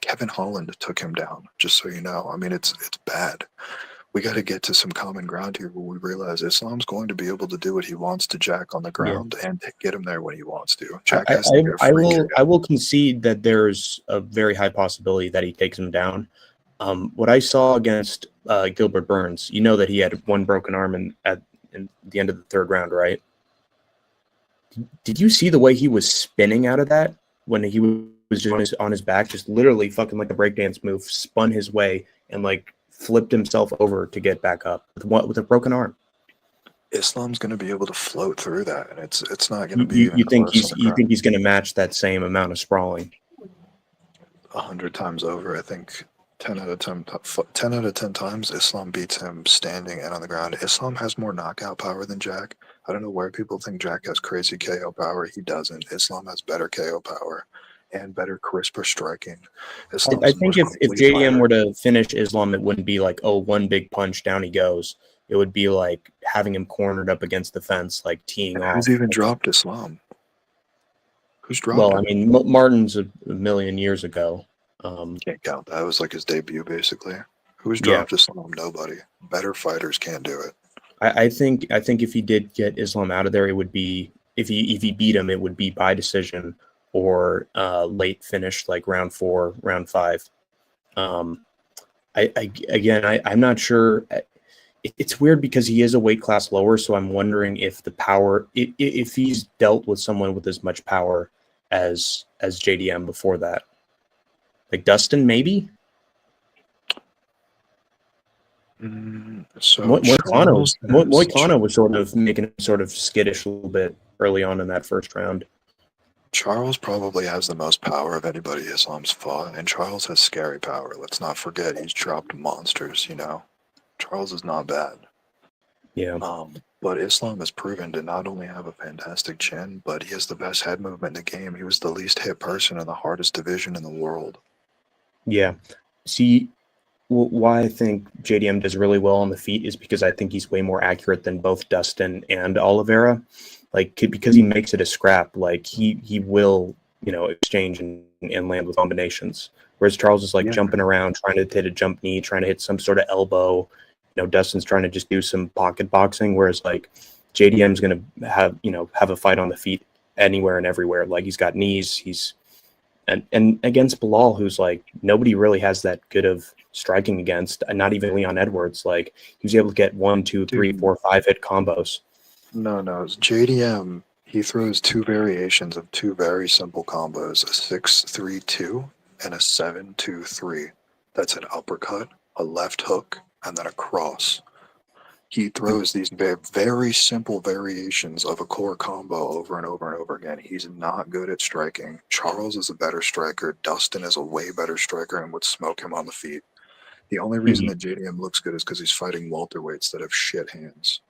Kevin Holland took him down, just so you know. I mean, it's bad. We got to get to some common ground here where we realize Islam's going to be able to do what he wants to Jack on the ground and get him there when he wants to. Jack has to I will concede that there's a very high possibility that he takes him down. What I saw against Gilbert Burns, you know that he had one broken arm at the end of the third round, right? Did you see the way he was spinning out of that when he was just on his back, just literally fucking like a breakdance move, spun his way and like flipped himself over to get back up with a broken arm? Islam's going to be able to float through that, and it's not going to be. You think he's going to match that same amount of sprawling? 100 times over, I think. 10 out of 10 times, Islam beats him standing and on the ground. Islam has more knockout power than Jack. I don't know where people think Jack has crazy KO power. He doesn't. Islam has better KO power and better crisper striking. I think if JDM were to finish Islam, it wouldn't be like, oh, one big punch, down he goes. It would be like having him cornered up against the fence, like teeing off. Who's even dropped Islam? Who's dropped him? I mean, Martin's a million years ago. Can't count that. It was like his debut, basically. Who's Yeah, dropped Islam? Nobody. Better fighters can't do it. I think if he did get Islam out of there, it would be if he beat him, it would be by decision or late finish, like round 4, round 5. Um, I'm not sure. It's weird because he is a weight class lower, so I'm wondering if the power, if he's dealt with someone with as much power as JDM before that, like Dustin, maybe. So Charles Moicano was sort of making him sort of skittish a little bit early on in that first round. Charles probably has the most power of anybody Islam's fought, and Charles has scary power. Let's not forget he's dropped monsters. Charles is not bad. Yeah, But Islam has proven to not only have a fantastic chin, but he has the best head movement in the game. He was the least hit person in the hardest division in the world. yeah. See, why I think JDM does really well on the feet is because I think he's way more accurate than both Dustin and Oliveira. Like because he makes it a scrap. Like he will exchange and land with combinations. Whereas Charles is like Yeah. jumping around, trying to hit a jump knee, trying to hit some sort of elbow. Dustin's trying to just do some pocket boxing. Whereas like JDM's gonna have a fight on the feet anywhere and everywhere. Like he's got knees. And against Bilal, who's like nobody really has that good of striking against, and not even Leon Edwards. Like he was able to get 1, 2, 3, 4, 5 hit combos. No. JDM, he throws two variations of two very simple combos, a 6-3-2 and a 7-2-3. That's an uppercut, a left hook, and then a cross. He throws these very simple variations of a core combo over and over and over again. He's not good at striking. Charles is a better striker. Dustin is a way better striker and would smoke him on the feet. The only reason that JDM looks good is because he's fighting welterweights that have shit hands.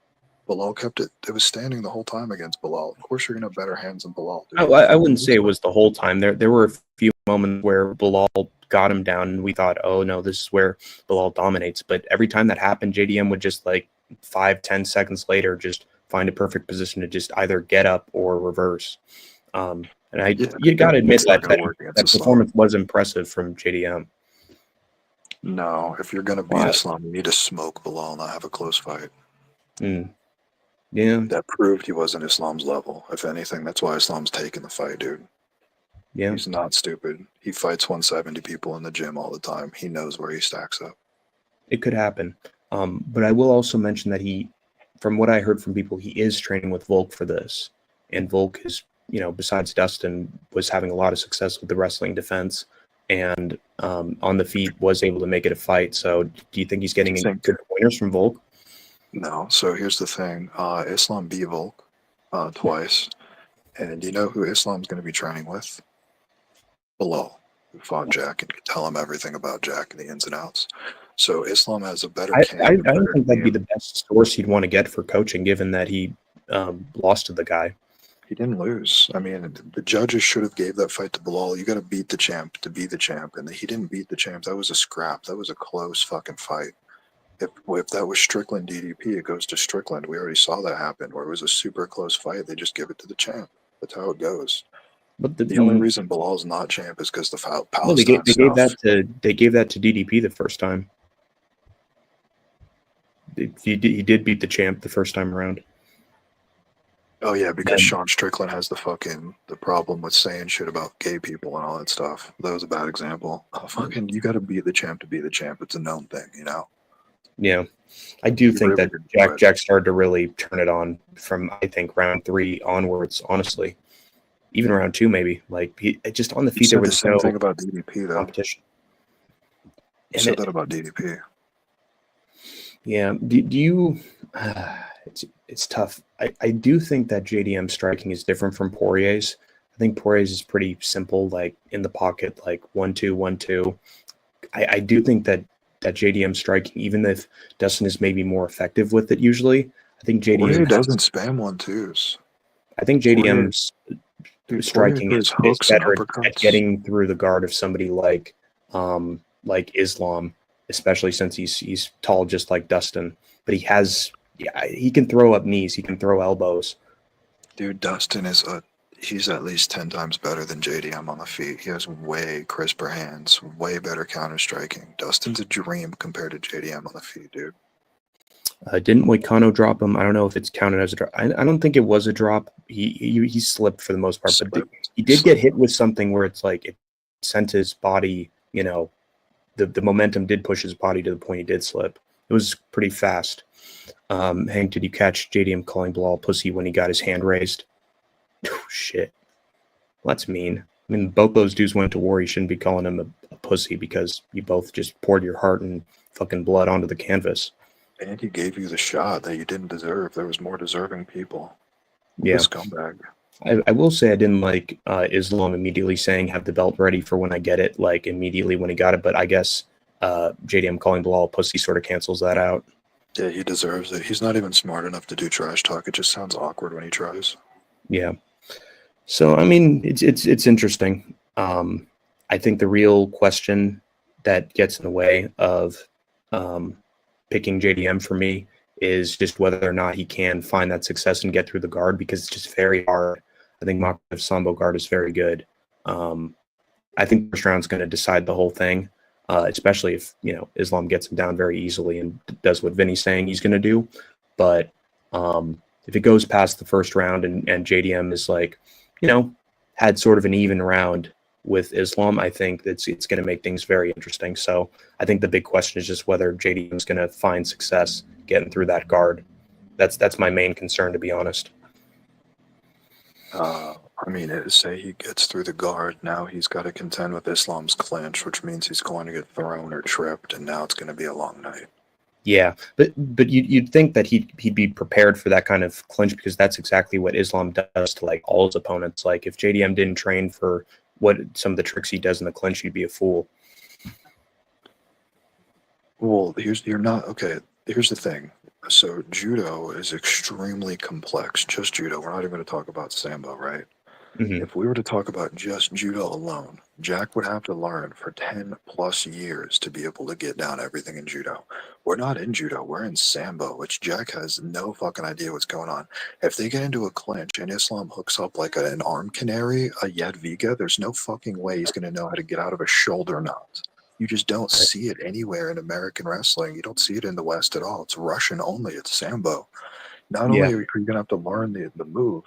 Bilal kept it. It was standing the whole time against Bilal. Of course, you're gonna have better hands than Bilal. I wouldn't say it was the whole time. There were a few moments where Bilal got him down, and we thought, oh no, this is where Bilal dominates. But every time that happened, JDM would just like 5-10 seconds later just find a perfect position to just either get up or reverse. And you got to admit that performance was impressive from JDM. No, if you're gonna beat Islam, you need to smoke Bilal, not have a close fight. Yeah, that proved he wasn't Islam's level. If anything, that's why Islam's taking the fight, dude. Yeah, he's not stupid. He fights 170 people in the gym all the time. He knows where he stacks up. It could happen. But I will also mention that from what I heard from people, he is training with Volk for this. And Volk is, besides Dustin, was having a lot of success with the wrestling defense and on the feet was able to make it a fight. So do you think he's getting good pointers from Volk? No. So here's the thing. Islam beat Volk twice. And do you know who Islam's going to be training with? Bilal, who fought Jack and could tell him everything about Jack and the ins and outs. So Islam has a better camp. I don't think that'd be the best source he'd want to get for coaching, given that he lost to the guy. He didn't lose. I mean, the judges should have gave that fight to Bilal. You got to beat the champ to be the champ, and he didn't beat the champ. That was a scrap. That was a close fucking fight. If that was Strickland DDP, it goes to Strickland. We already saw that happen, where it was a super close fight. They just give it to the champ. That's how it goes. But the only reason Bilal's not champ is because the Palestine stuff. They gave that to DDP the first time. He did beat the champ the first time around. Oh yeah, because Sean Strickland has the problem with saying shit about gay people and all that stuff. That was a bad example. You got to be the champ to be the champ. It's a known thing, Yeah, I do think that Jack started to really turn it on from I think round 3 onwards. Honestly, even round 2 maybe. Like just on the feet there was the same thing about DDP though. Competition. You said that about DDP. Yeah. Do you? It's tough. I do think that JDM striking is different from Poirier's. I think Poirier's is pretty simple, like in the pocket, like 1-2, 1-2. I do think that JDM striking, even if Dustin is maybe more effective with it usually, I think JDM doesn't spam 1-2s. I think JDM's striking is better at getting through the guard of somebody like Islam, especially since he's tall just like Dustin. But he can throw up knees, he can throw elbows. Dude, Dustin is he's at least 10 times better than JDM on the feet. He has way crisper hands, way better counter striking. Dustin's a dream compared to JDM on the feet, dude. Didn't Moicano drop him? I don't know if it's counted as a drop. I don't think it was a drop. He slipped for the most part, but he did get hit with something where it's like it sent his body, you know, the momentum did push his body to the point he did slip. It was pretty fast. Hank, did you catch JDM calling Bilal pussy when he got his hand raised? Oh, shit. Well, that's mean. I mean, both those dudes went to war. You shouldn't be calling him a pussy because you both just poured your heart and fucking blood onto the canvas. And he gave you the shot that you didn't deserve. There was more deserving people. Yeah. The scumbag. I will say I didn't like Islam immediately saying have the belt ready for when I get it, like immediately when he got it. But I guess JDM calling Bilal a pussy sort of cancels that out. Yeah, he deserves it. He's not even smart enough to do trash talk. It just sounds awkward when he tries. Yeah. So I mean, it's interesting. I think the real question that gets in the way of picking JDM for me is just whether or not he can find that success and get through the guard, because it's just very hard. I think Makhachev's Sambo guard is very good. I think first round's going to decide the whole thing, especially if, you know, Islam gets him down very easily and does what Vinny's saying he's going to do. But if it goes past the first round and JDM is like, you know, had sort of an even round with Islam, I think it's going to make things very interesting. So I think the big question is just whether JDM is going to find success getting through that guard. That's my main concern, to be honest. I mean, say he gets through the guard, now he's got to contend with Islam's clinch, which means he's going to get thrown or tripped, and now it's going to be a long night. Yeah, but you'd think that he'd be prepared for that kind of clinch, because that's exactly what Islam does to like all his opponents. Like if JDM didn't train for what some of the tricks he does in the clinch, he'd be a fool. Well, here's the thing. So judo is extremely complex. Just judo. We're not even going to talk about sambo, right? Mm-hmm. If we were to talk about just judo alone, Jack would have to learn for 10 plus years to be able to get down everything in judo. We're not in judo, we're in sambo, which Jack has no fucking idea what's going on. If they get into a clinch and Islam hooks up like an arm canary, a Yadviga, there's no fucking way he's going to know how to get out of a shoulder knot. You just don't see it anywhere in American wrestling. You don't see it in the West at all. It's Russian only. It's sambo. Not only are you going to have to learn the move,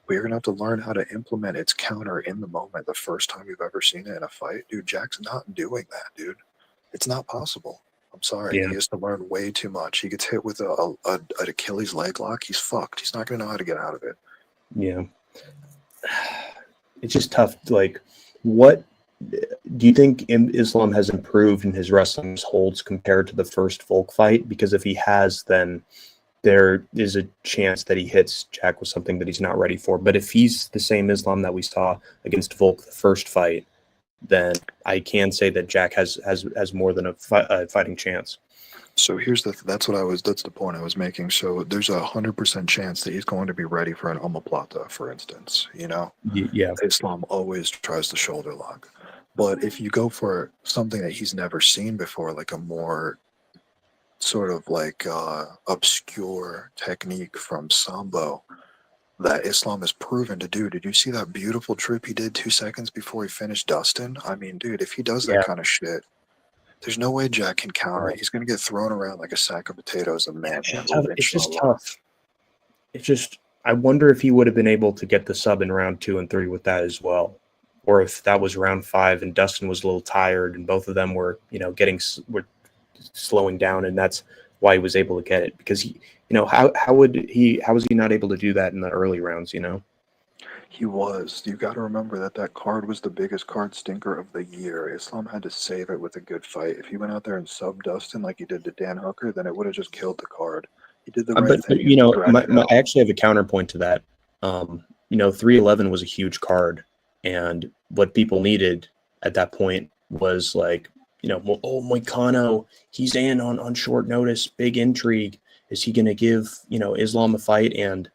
but you're going to have to learn how to implement its counter in the moment the first time you've ever seen it in a fight. Dude, Jack's not doing that, dude. It's not possible. I'm sorry. Yeah. He has to learn way too much. He gets hit with an Achilles leg lock. He's fucked. He's not going to know how to get out of it. Yeah. It's just tough. Like, what do you think Islam has improved in his wrestling holds compared to the first Volk fight? Because if he has, then there is a chance that he hits Jack with something that he's not ready for. But if he's the same Islam that we saw against Volk the first fight, then I can say that Jack has more than a fighting chance. So here's that's the point I was making. So there's 100% chance that he's going to be ready for an omoplata, for instance. You know, Yeah. Islam always tries the shoulder lock, but if you go for something that he's never seen before, like a more sort of like obscure technique from sambo that Islam has proven to do. Did you see that beautiful trip he did 2 seconds before he finished Dustin? I mean, dude, if he does that kind of shit, there's no way Jack can counter it. He's going to get thrown around like a sack of potatoes and manhandled. It's just tough. It's just, I wonder if he would have been able to get the sub in round 2 and 3 with that as well. Or if that was round 5 and Dustin was a little tired and both of them were, you know, were slowing down, and that's why he was able to get it. Because he, you know, how was he not able to do that in the early rounds, you know? He was. You got to remember that card was the biggest card stinker of the year. Islam had to save it with a good fight. If he went out there and sub Dustin like he did to Dan Hooker, then it would have just killed the card. He did the right thing. But you know, I actually have a counterpoint to that. You know, 311 was a huge card, and what people needed at that point was like, you know, oh, Moicano, he's in on short notice, big intrigue. Is he going to give, you know, Islam a fight? And,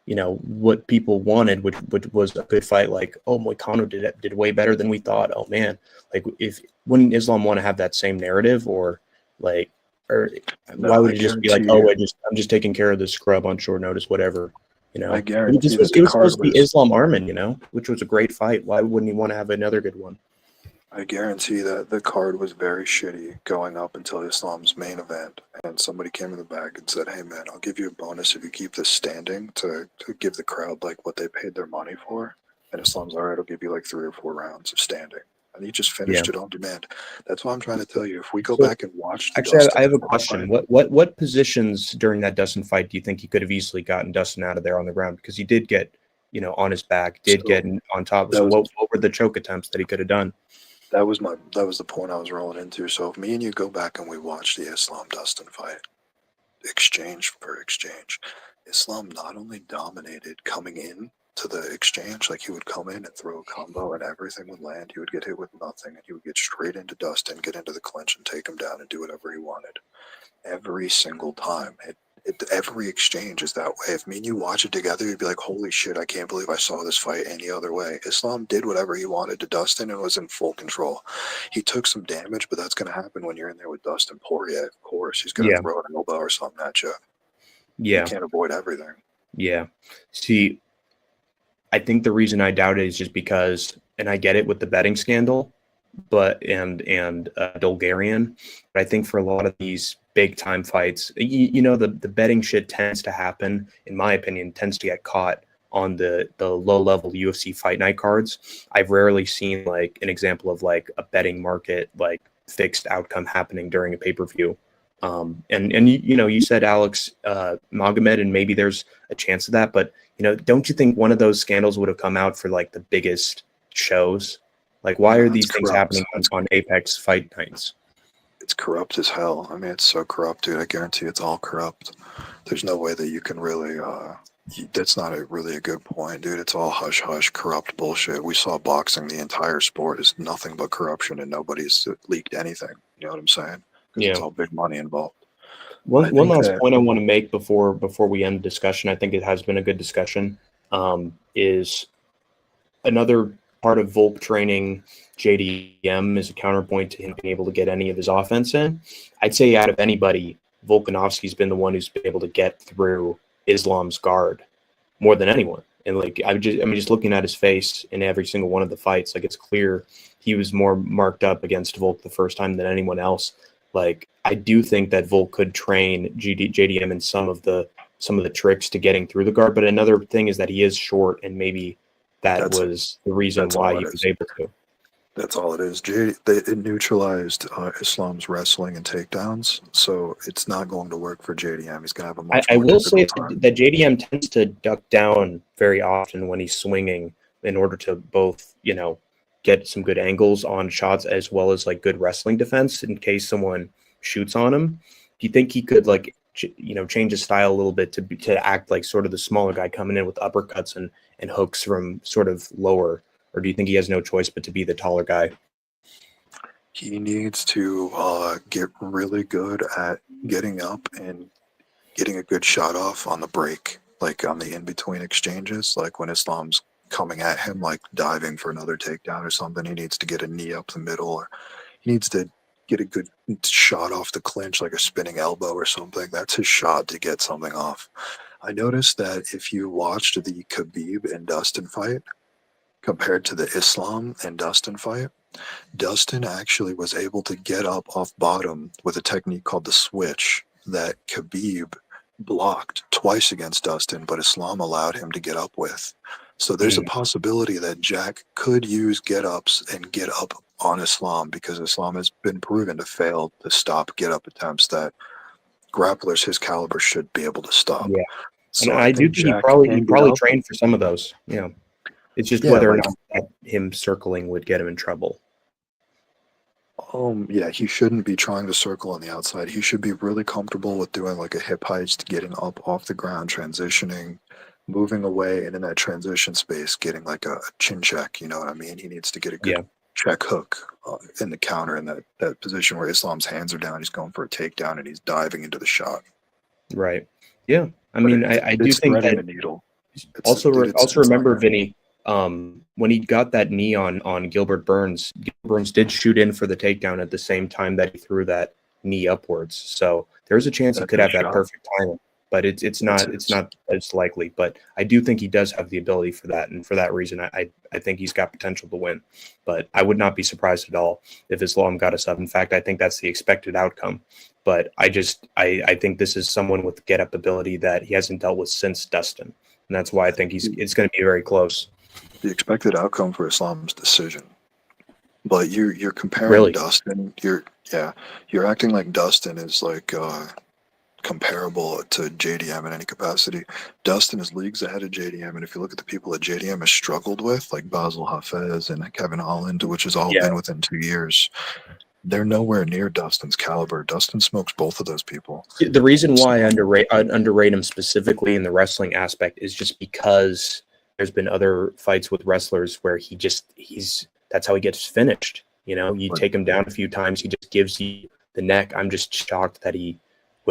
you know, what people wanted, which was a good fight, like, oh, Moicano did way better than we thought. Oh, man. Like, wouldn't Islam want to have that same narrative, or like, or why would it just be like, oh, I'm just taking care of this scrub on short notice, whatever? You know, I guarantee this was that it the was card supposed to be was. Islam Arman, you know, which was a great fight. Why wouldn't he want to have another good one? I guarantee that the card was very shitty going up until Islam's main event, and somebody came in the back and said, "Hey man, I'll give you a bonus if you keep this standing to give the crowd like what they paid their money for." And Islam's all right, I'll give you like 3 or 4 rounds of standing, and he just Yeah. finished it on demand. That's why I'm trying to tell you. If we go So back and watch the actually, Dustin I have a fight, question. What positions during that Dustin fight do you think he could have easily gotten Dustin out of there on the ground? Because he did get, you know, on his back, did so get on top. that So was what were the choke attempts that he could have done? that was the point I was rolling into. So if me and you go back and we watch the Islam Dustin fight, exchange for exchange, Islam not only dominated coming in to the exchange, like he would come in and throw a combo and everything would land. He would get hit with nothing and he would get straight into Dustin, get into the clinch and take him down and do whatever he wanted. Every single time. Every exchange is that way. If me and you watch it together, you'd be like, holy shit, I can't believe I saw this fight any other way. Islam did whatever he wanted to Dustin and was in full control. He took some damage, but that's going to happen when you're in there with Dustin Poirier. Of course, he's going to Yeah, throw an elbow or something at you. You yeah, can't avoid everything. yeah. See, I think the reason I doubt it is just because, and I get it with the betting scandal, but and Bulgarian, but I think for a lot of these big time fights, you know, the betting shit tends to happen, in my opinion, tends to get caught on the low level UFC fight night cards. I've rarely seen like an example of like a betting market like fixed outcome happening during a pay per view. And you know, you said Alex Magomed, and maybe there's a chance of that, but you know, don't you think one of those scandals would have come out for like the biggest shows? Like, why are No, it's these things corrupt. happening on Apex fight nights? It's corrupt as hell. I mean, it's so corrupt, dude. I guarantee it's all corrupt. There's no way that you can really. That's not really a good point, dude. It's all hush hush, corrupt bullshit. We saw boxing. The entire sport is nothing but corruption, and nobody's leaked anything. You know what I'm saying? Because it's Yeah. all big money involved. I One think last that point I want to make before we end the discussion. I think it has been a good discussion. Is another part of Volk training JDM is a counterpoint to him being able to get any of his offense in. I'd say out of anybody, Volkanovski's been the one who's been able to get through Islam's guard more than anyone. And like I'm just looking at his face in every single one of the fights. Like it's clear he was more marked up against Volk the first time than anyone else. Like I do think that Volk could train JDM in some of the tricks to getting through the guard. But another thing is that he is short, and maybe that that's was the reason that's why all he it was is. able to. That's all it is. It neutralized Islam's wrestling and takedowns, so it's not going to work for JDM. He's going to have a much I more will difficult say time. that JDM tends to duck down very often when he's swinging in order to both, you know, get some good angles on shots as well as like good wrestling defense in case someone shoots on him. Do you think he could like, you know, change his style a little bit to act like sort of the smaller guy coming in with uppercuts and hooks from sort of lower? Or do you think he has no choice but to be the taller guy? He needs to get really good at getting up and getting a good shot off on the break, like on the in between exchanges, like when Islam's coming at him, like diving for another takedown or something. He needs to get a knee up the middle, or he needs to get a good shot off the clinch, like a spinning elbow or something. That's his shot to get something off. I noticed that if you watched the Khabib and Dustin fight compared to the Islam and Dustin fight, Dustin actually was able to get up off bottom with a technique called the switch that Khabib blocked twice against Dustin, but Islam allowed him to get up with. So there's a Mm, possibility that Jack could use get ups and get up on Islam, because Islam has been proven to fail to stop get up attempts that grapplers his caliber should be able to stop. yeah, and So I I do think think he Jack can get probably up. trained for some of those. Yeah, it's just Yeah, whether or like not that him circling would get him in trouble. Yeah, he shouldn't be trying to circle on the outside. He should be really comfortable with doing like a hip heist, getting up off the ground, transitioning, moving away, and in that transition space, getting like a chin check. You know what I mean? He needs to get a good Yeah, check hook in the counter in that position where Islam's hands are down. He's going for a takedown and he's diving into the shot. right. Yeah, I But mean, I do it's think threading that the needle. also also It's not remember gonna. Vinny, when he got that knee on Gilbert Burns. Gilbert Burns did shoot in for the takedown at the same time that he threw that knee upwards. So there's a chance he That's could his have that shot. perfect timing. but it's not as likely. But I do think he does have the ability for that, and for that reason, I think he's got potential to win. But I would not be surprised at all if Islam got us up. In fact, I think that's the expected outcome. But I think this is someone with get-up ability that he hasn't dealt with since Dustin, and that's why I think it's going to be very close. The expected outcome for Islam's decision. But you're comparing Really? Dustin. You're acting like Dustin is like comparable to JDM in any capacity. Dustin is leagues ahead of JDM, and if you look at the people that JDM has struggled with, like Basil Hafez and Kevin Holland, which has all been within 2 years, they're nowhere near Dustin's caliber. Dustin smokes both of those people. The reason why I underrate him specifically in the wrestling aspect is just because there's been other fights with wrestlers where that's how he gets finished. You know, you take him down a few times, he just gives you the neck. I'm just shocked that he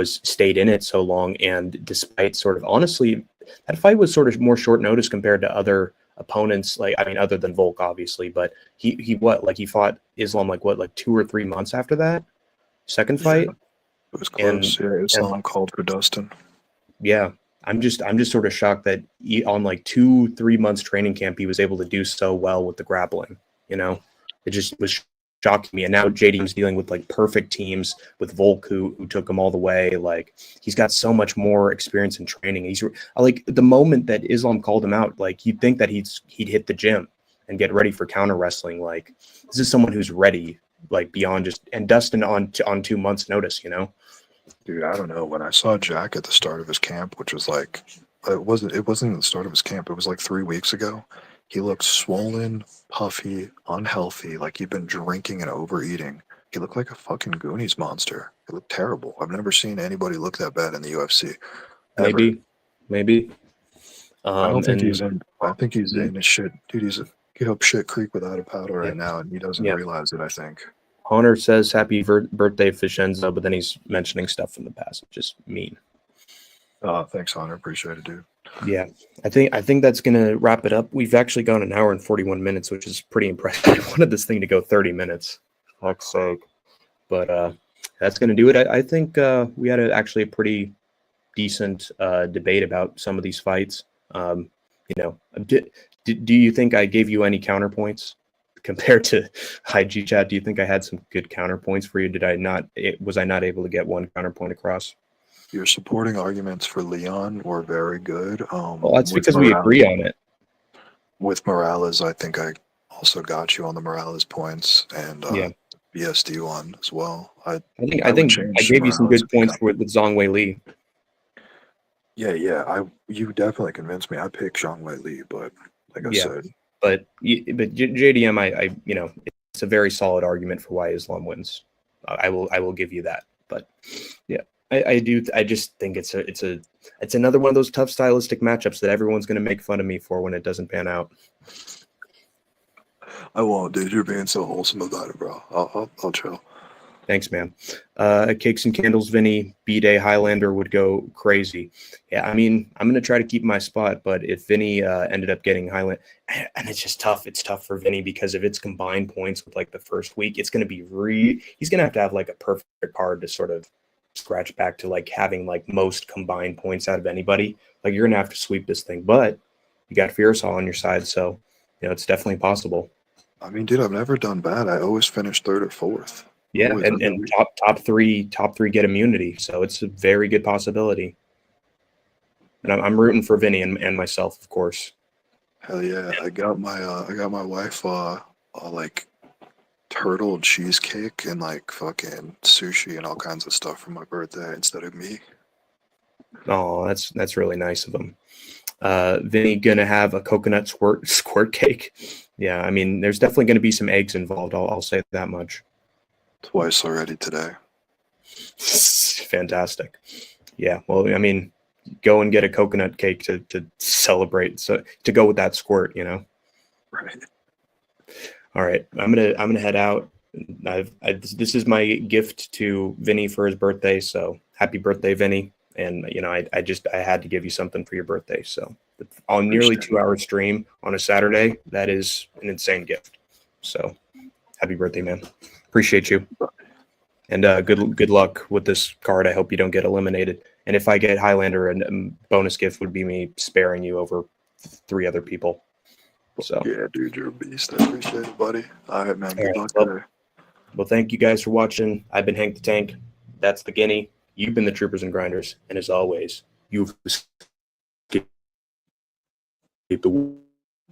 stayed in it so long, and despite sort of, honestly, that fight was sort of more short notice compared to other opponents, like, I mean, other than Volk, obviously, but he fought Islam like 2 or 3 months after that second fight. It was close. Islam called for Dustin. Yeah, I'm just sort of shocked that on like 2-3 months training camp he was able to do so well with the grappling. You know, it just was shocking me. And now JDM's dealing with like perfect teams with Volk, who took him all the way. Like, he's got so much more experience in training. He's like, the moment that Islam called him out, like, you'd think that he'd hit the gym and get ready for counter wrestling. Like, this is someone who's ready, like, beyond just, and Dustin on 2 months notice, you know? Dude, I don't know. When I saw Jack at the start of his camp, which was like, it wasn't the start of his camp. It was like 3 weeks ago. He looked swollen, puffy, unhealthy, like he'd been drinking and overeating. He looked like a fucking Goonies monster. He looked terrible. I've never seen anybody look that bad in the UFC. Ever. Maybe. I don't think he's in. I think he's in his shit. Dude, he's up shit creek without a paddle right now, and he doesn't realize it, I think. Hunter says happy birthday, Fishenzo, but then he's mentioning stuff from the past, which is mean. Thanks, Hunter. Appreciate it, dude. Yeah, I think that's gonna wrap it up. We've actually gone 1 hour and 41 minutes, which is pretty impressive. I wanted this thing to go 30 minutes. Fuck's sake. But that's gonna do it. I think we had actually a pretty decent debate about some of these fights. You know, do you think I gave you any counterpoints compared to IG chat? Do you think I had some good counterpoints for you? Was I not able to get one counterpoint across? Your supporting arguments for Leon were very good. Well, that's because we agree on it. With Morales, I think I also got you on the Morales points, and BSD one as well. I think I gave you some good points with Zhang Wei Li. Yeah. You definitely convinced me. I picked Zhang Wei Li, but like I said. But JDM, I you know, it's a very solid argument for why Islam wins. I will give you that. But yeah. I just think it's another one of those tough stylistic matchups that everyone's going to make fun of me for when it doesn't pan out. I won't, dude. You're being so wholesome about it, bro. I'll chill. Thanks, man. Cakes and Candles, Vinny, B-Day Highlander would go crazy. Yeah, I mean, I'm going to try to keep my spot, but if Vinny ended up getting Highlander, and it's just tough. It's tough for Vinny because if it's combined points with like the first week, it's going to be he's going to have like a perfect card to sort of scratch back to like having like most combined points out of anybody. Like, you're gonna have to sweep this thing, but you got Fierceall on your side, so you know it's definitely possible. I mean, dude, I've never done bad. I always finish 3rd or 4th. Yeah, and top three get immunity, so it's a very good possibility. And I'm rooting for Vinny and myself, of course. Hell yeah! I got my wife like turtle cheesecake and like fucking sushi and all kinds of stuff for my birthday instead of me. Oh, that's really nice of him. Vinny gonna have a coconut squirt cake. Yeah, I mean, there's definitely gonna be some eggs involved. I'll say that much. Twice already today. Fantastic. Yeah, well, I mean, go and get a coconut cake to celebrate. So to go with that squirt, you know. Right. All right, I'm gonna head out. This is my gift to Vinny for his birthday. So happy birthday, Vinny! And you know, I had to give you something for your birthday. So on nearly 2-hour stream on a Saturday, that is an insane gift. So happy birthday, man! Appreciate you. And good luck with this card. I hope you don't get eliminated. And if I get Highlander, a bonus gift would be me sparing you over 3 other people. So Yeah, dude, you're a beast. I appreciate it, buddy. All right, man. Good right, luck well- today. well, thank you guys for watching. I've been Hank the Tank. That's the Guinea. You've been the Troopers and Grinders. And as always, you've escaped the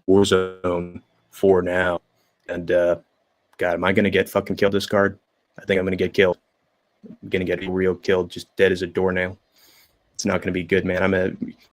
war zone for now. And God, am I gonna get fucking killed this card? I think I'm gonna get killed. I'm gonna get real killed, just dead as a doornail. It's not gonna be good, man.